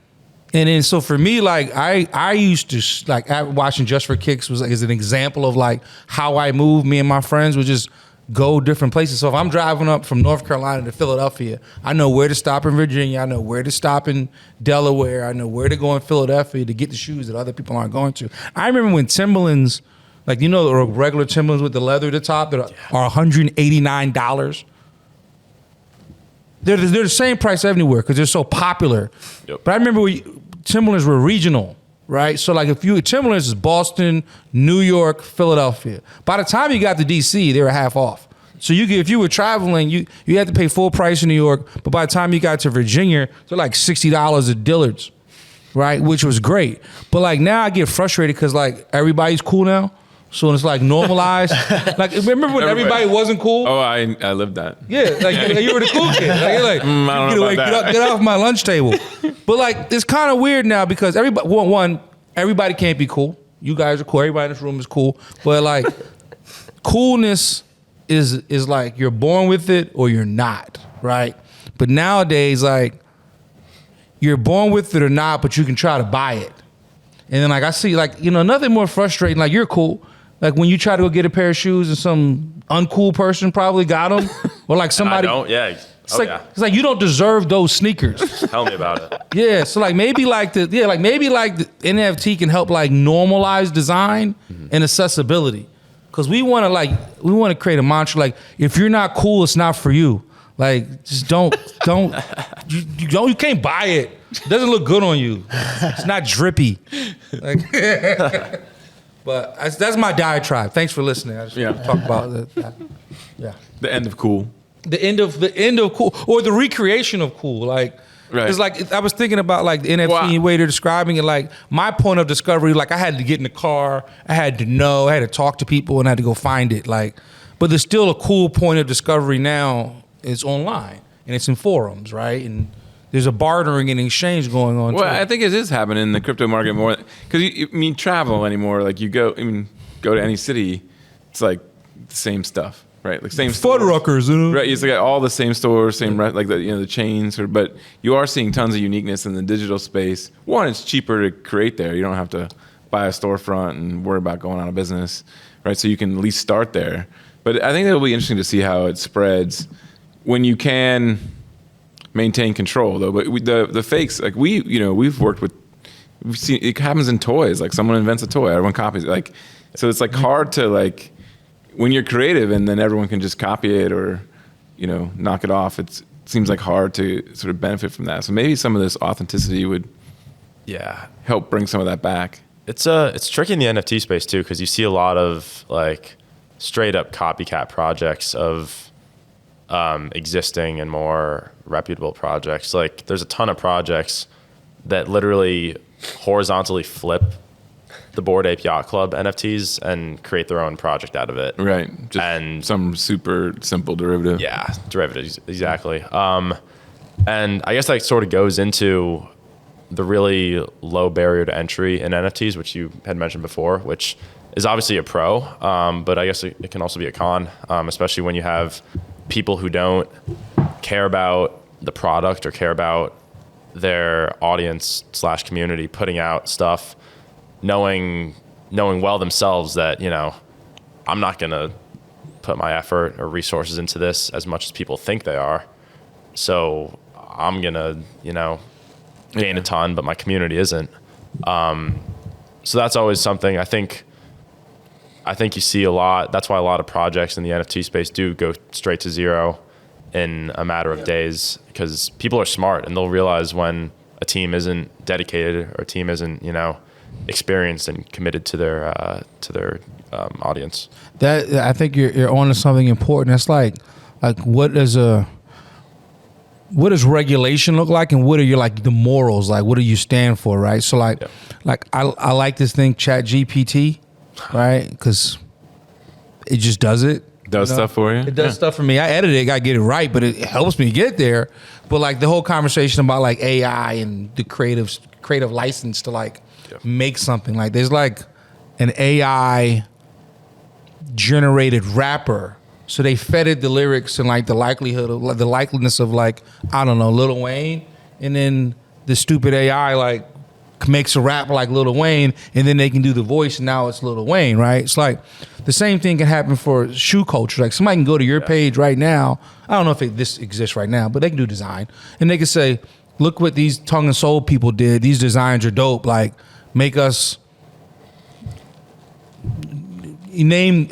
and then so for me, like I used to like watching Just for Kicks was like as an example of like how I move. Me and my friends would just go different places. So if I'm driving up from North Carolina to Philadelphia, I know where to stop in Virginia. I know where to stop in Delaware. I know where to go in Philadelphia to get the shoes that other people aren't going to. I remember when Timberlands, like the regular Timberlands with the leather at the top that are $189. They're the same price everywhere because they're so popular. Yep. But I remember Timberlands were regional. Right, so like Timberlands is Boston, New York, Philadelphia. By the time you got to DC, they were half off. So if you were traveling, you had to pay full price in New York. But by the time you got to Virginia, they're like $60 at Dillard's, right? Which was great. But like now I get frustrated because like everybody's cool now, so it's like normalized. Like remember when everybody wasn't cool? Oh, I lived that. Yeah, like you were the cool kid. Like, you're like, I don't know about that. Get off my lunch table. But like, it's kind of weird now because everybody can't be cool. You guys are cool. Everybody in this room is cool. But like, coolness is like you're born with it or you're not, right? But nowadays, like, you're born with it or not, but you can try to buy it. And then like I see like nothing more frustrating. Like you're cool. Like when you try to go get a pair of shoes and some uncool person probably got them, or like somebody. I don't. Yeah. It's like you don't deserve those sneakers. Tell me about it. Yeah, so like maybe like the NFT can help like normalize design and accessibility, because we want to create a mantra like if you're not cool, it's not for you. Like just don't you can't buy it. It doesn't look good on you. It's not drippy. Like, but that's my diatribe. Thanks for listening. I just want to talk about that. Yeah, The end of cool. The end of cool, or the recreation of cool. Like, right. It's like I was thinking about like the NFT way they're describing it. Like my point of discovery, like I had to get in the car, I had to know, I had to talk to people, and I had to go find it. Like, but there's still a cool point of discovery now. It's online and it's in forums, right? And there's a bartering and exchange going on. Well, too. I think it is happening in the crypto market more because you travel anymore. Like you go to any city, it's like the same stuff, right? Like same Fuddruckers, right? It's like all the same stores, same like the chains. But you are seeing tons of uniqueness in the digital space. One, it's cheaper to create there. You don't have to buy a storefront and worry about going out of business, right? So you can at least start there. But I think it'll be interesting to see how it spreads when you can maintain control, though. But the fakes, like we've worked with, we've seen it happens in toys. Like someone invents a toy, everyone copies it. Like, so it's like hard to like when you're creative and then everyone can just copy it or knock it off. It seems like hard to sort of benefit from that. So maybe some of this authenticity would help bring some of that back. It's tricky in the NFT space too, because you see a lot of like straight up copycat projects of existing and more reputable projects. Like there's a ton of projects that literally horizontally flip the Bored Ape Yacht Club NFTs and create their own project out of it. Right. Just and some super simple derivative. Yeah, derivatives, exactly. And I guess that sort of goes into the really low barrier to entry in NFTs, which you had mentioned before, which is obviously a pro, but I guess it can also be a con, especially when you have people who don't care about the product or care about their audience / community putting out stuff, knowing well themselves that, I'm not going to put my effort or resources into this as much as people think they are. So I'm going to, gain a ton, but my community isn't. So that's always something I think you see a lot. That's why a lot of projects in the NFT space do go straight to zero in a matter of days, because people are smart and they'll realize when a team isn't dedicated or a team isn't, experienced and committed to their audience. That I think you're onto something important. It's like what does regulation look like, and what are your like the morals? Like, what do you stand for, right? So I like this thing, Chat GPT, right? Because it just does it. Does stuff for you? It does stuff for me. I edit it, I get it right, but it helps me get there. But like the whole conversation about like AI and the creative license to like make something, like there's like an AI generated rapper. So they fed it the lyrics and like the likeliness of like, I don't know, Lil Wayne, and then the stupid AI like makes a rap like Lil Wayne, and then they can do the voice, and now it's Lil Wayne, right? It's like the same thing can happen for shoe culture. Like somebody can go to your page right now. I don't know if this exists right now, but they can do design, and they can say, "Look what these Tongue and Soul people did. These designs are dope. Like, make us name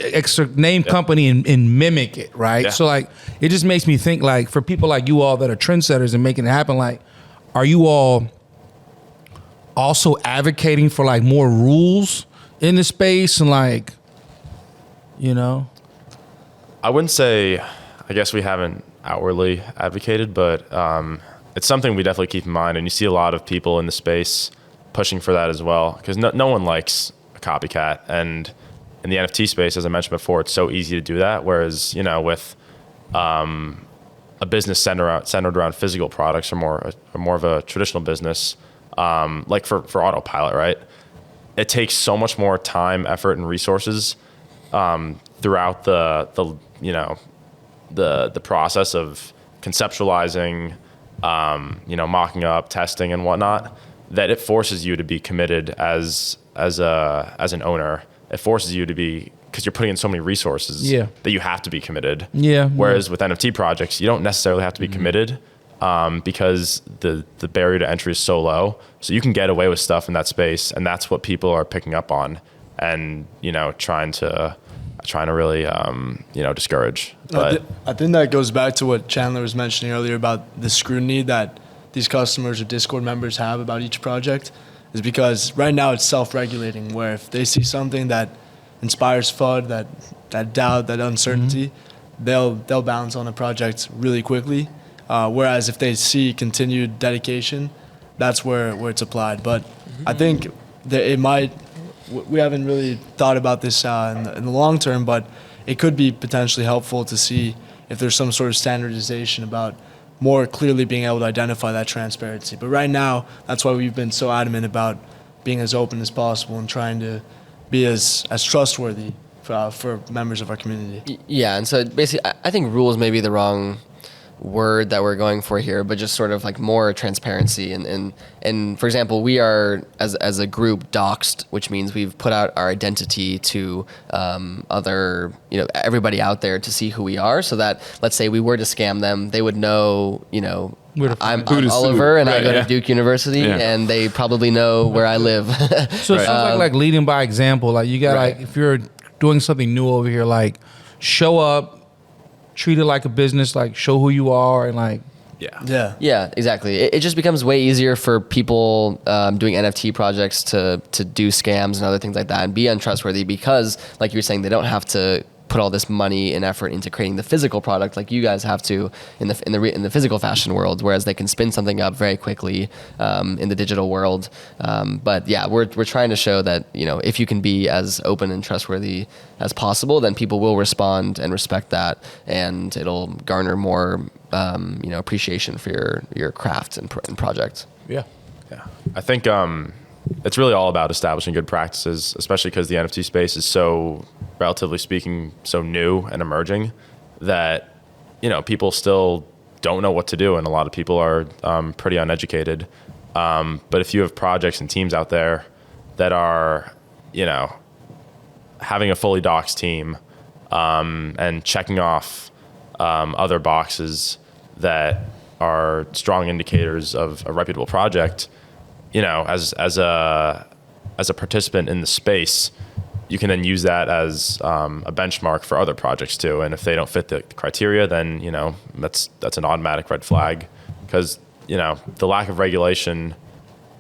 company and mimic it, right?" Yeah. So like, it just makes me think like for people like you all that are trendsetters and making it happen. Like, are you all also advocating for like more rules in the space and like, I wouldn't say, I guess we haven't outwardly advocated, but it's something we definitely keep in mind. And you see a lot of people in the space pushing for that as well, because no one likes a copycat. And in the NFT space, as I mentioned before, it's so easy to do that. Whereas, with a business centered around physical products or more of a traditional business, like for Autopilot, right? It takes so much more time, effort, and resources throughout the process of conceptualizing, mocking up, testing, and whatnot, that it forces you to be committed as an owner. It forces you to be, because you're putting in so many resources that you have to be committed. Yeah. Whereas with NFT projects, you don't necessarily have to be committed. Because the barrier to entry is so low, so you can get away with stuff in that space, and that's what people are picking up on, and trying to really discourage. But I think that goes back to what Chandler was mentioning earlier about the scrutiny that these customers or Discord members have about each project, is because right now it's self-regulating, where if they see something that inspires FUD, that doubt, that uncertainty, they'll bounce on a project really quickly. Whereas if they see continued dedication, that's where it's applied. But I think that we haven't really thought about this in the long term, but it could be potentially helpful to see if there's some sort of standardization about more clearly being able to identify that transparency. But right now, that's why we've been so adamant about being as open as possible and trying to be as trustworthy for members of our community. Yeah, and so basically, I think rules may be the wrong word that we're going for here, but just sort of like more transparency. And for example, we are as a group doxed, which means we've put out our identity to other, everybody out there to see who we are, so that let's say we were to scam them, they would know, I'm Oliver and I go to Duke University, and they probably know where I live. So it sounds like leading by example. Like you got like, if you're doing something new over here, like show up, treat it like a business, like show who you are, and like yeah, exactly. It just becomes way easier for people doing NFT projects to do scams and other things like that and be untrustworthy, because like you were saying, they don't have to put all this money and effort into creating the physical product like you guys have to in the physical fashion world, whereas they can spin something up very quickly in the digital world. But yeah, we're trying to show that if you can be as open and trustworthy as possible, then people will respond and respect that, and it'll garner more appreciation for your craft and project. yeah. I think it's really all about establishing good practices, especially because the NFT space is so, relatively speaking, so new and emerging that, people still don't know what to do. And a lot of people are pretty uneducated. But if you have projects and teams out there that are, having a fully doxed team and checking off other boxes that are strong indicators of a reputable project, as as a participant in the space, you can then use that as a benchmark for other projects too. And if they don't fit the criteria, then that's an automatic red flag, because the lack of regulation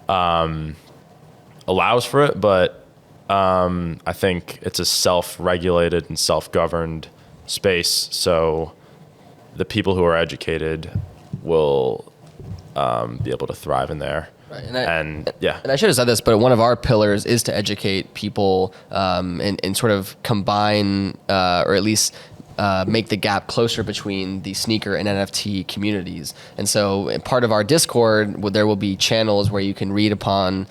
allows for it, but I think it's a self-regulated and self-governed space. So the people who are educated will be able to thrive in there. Right. And I should have said this, but one of our pillars is to educate people and sort of combine or at least make the gap closer between the sneaker and NFT communities. And so part of our Discord, there will be channels where you can read upon,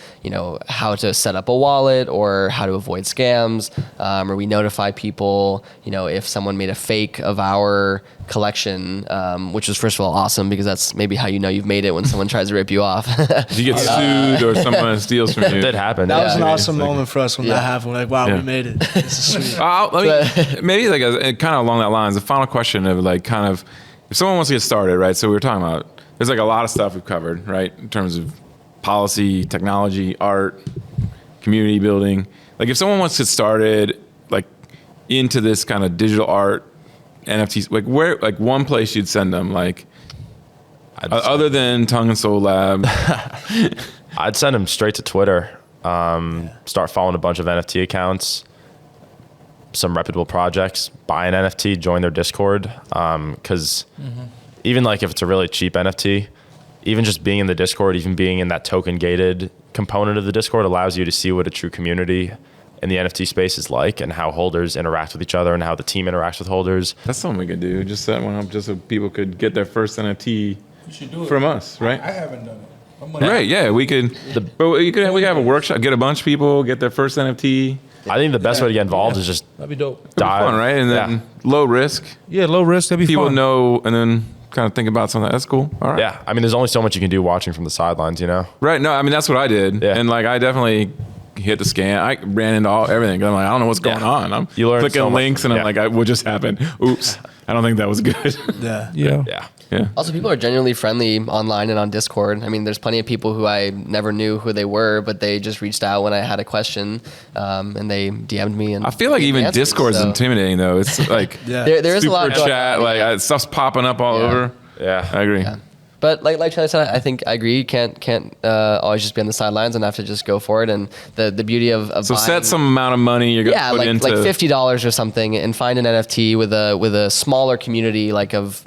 how to set up a wallet or how to avoid scams, or we notify people, if someone made a fake of our collection, which was first of all awesome, because that's maybe how you've made it when someone tries to rip you off. If you get sued or someone steals from you. it did happen. That was an Yeah. awesome moment for us when that happened. We're like, wow, we made it. This is sweet. Maybe kind of along that lines, the final question of if someone wants to get started, right? So we were talking about, there's a lot of stuff we've covered, right? In terms of policy, technology, art, community building. If someone wants to get started, into this kind of digital art, NFTs, where, one place you'd send them, other than Tongue and Soul Lab. I'd send them straight to Twitter. Start following a bunch of NFT accounts, some reputable projects, buy an NFT, join their Discord. Because even if it's a really cheap NFT, even just being in the Discord, even being in that token gated component of the Discord allows you to see what a true community in the NFT space is like, and how holders interact with each other and how the team interacts with holders. That's something we could do. Just set one up just so people could get their first NFT from us, right? I haven't done it. Right, yeah, we could. We could have a workshop, get a bunch of people, get their first NFT. I think the best way to get involved is just That'd be dope. It'd be fun, right? And then low risk. Yeah, low risk. That'd be People fun. know, and then kind of think about something. That's cool. All right. Yeah, there's only so much you can do watching from the sidelines, Right. No, that's what I did. Yeah. And I definitely hit the scan. I ran into everything. I'm I don't know what's going on. I'm You learn clicking so much. links, and I'm what just happened? Oops. I don't think that was good. Yeah. Yeah. Yeah. Also, people are genuinely friendly online and on Discord. There's plenty of people who I never knew who they were, but they just reached out when I had a question, and they DM'd me. And I feel like even answers, Discord's so- intimidating though. It's There is a lot super going chat, on, yeah. stuff's popping up all Yeah. over. Yeah. I agree. Yeah. But like Charlie said, I think I agree. You can't always just be on the sidelines and have to just go for it. And the beauty of So buying, set some amount of money you're gonna put like into $50 or something, and find an NFT with a smaller community of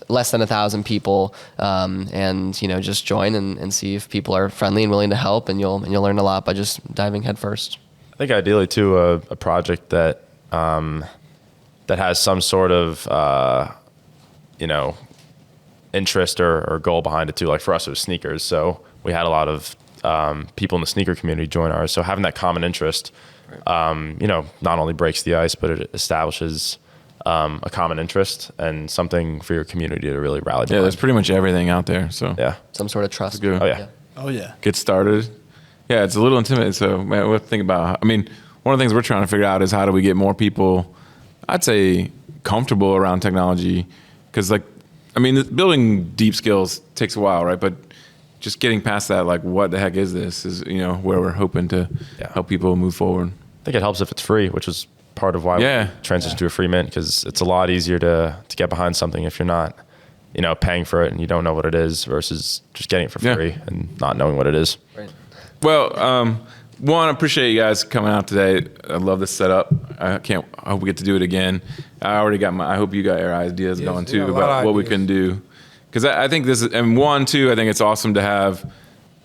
less than 1,000 people, and just join and see if people are friendly and willing to help, and you'll learn a lot by just diving head first. I think ideally too a project that has some sort of interest or goal behind it too. Like for us, it was sneakers, so we had a lot of people in the sneaker community join ours. So having that common interest, not only breaks the ice, but it establishes a common interest and something for your community to really rally behind. Yeah, there's pretty much everything out there. So Yeah. Some sort of trust. good. Oh yeah. Oh, yeah. Get started. Yeah, it's a little intimidating. So man, we'll think about. One of the things we're trying to figure out is how do we get more people, I'd say, comfortable around technology, because building deep skills takes a while, right? But just getting past that, what the heck is this, is where we're hoping to help people move forward. I think it helps if it's free, which is part of why we transitioned to a free mint, because it's a lot easier to get behind something if you're not, paying for it and you don't know what it is, versus just getting it for free and not knowing what it is. Right. Well, one, I appreciate you guys coming out today. I love this setup. I hope we get to do it again. I hope you got your ideas going we too got a lot about of what we ideas. can do. Because I think this is, and one, two, I think it's awesome to have,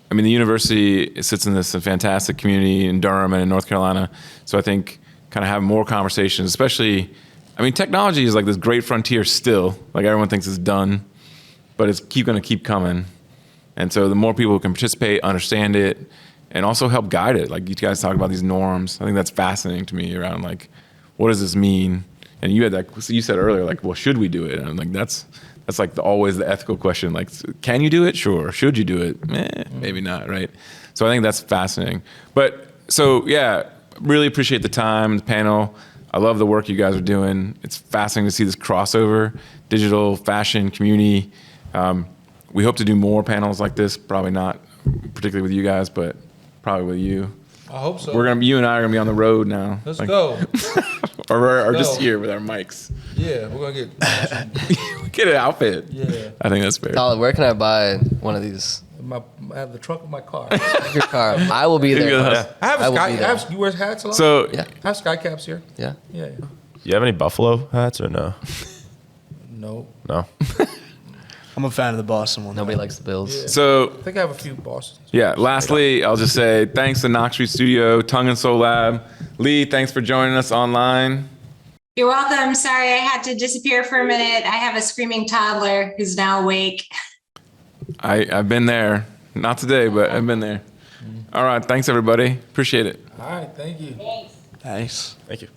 the university sits in this fantastic community in Durham and in North Carolina. So I think kind of having more conversations, especially, technology is this great frontier still. Everyone thinks it's done, but it's going to keep coming. And so the more people who can participate, understand it, and also help guide it. You guys talk about these norms. I think that's fascinating to me around what does this mean? And you had you said earlier, well, should we do it? And I'm that's always the ethical question. Can you do it? Sure. Should you do it? Maybe not, right? So I think that's fascinating. But so yeah, really appreciate the time, the panel. I love the work you guys are doing. It's fascinating to see this crossover, digital, fashion, community. We hope to do more panels like this, probably not particularly with you guys, but probably with you. I hope so. You and I are gonna be on the road now. Let's Like, go. or just go. here with our mics. Yeah, we're gonna get. Get an outfit. Yeah, I think that's fair. Tyler, where can I buy one of these? I have the trunk of my car. Your car. I will be there. Yeah. I have I a will sky. be there. You wear hats a lot. So Yeah. I have sky caps here. Yeah. Yeah. You have any buffalo hats or no? No, No. I'm a fan of the Boston one. Nobody likes the Bills. so I think I have a few bosses. yeah. Lastly, I'll just say thanks to Knox Street Studio, Tongue and Soul Lab. Lee, thanks for joining us online. You're welcome. Sorry, I had to disappear for a minute. I have a screaming toddler who's now awake. I've been there. Not today, but I've been there. All right. Thanks, everybody. Appreciate it. All right, thank you. Thanks. Thank you.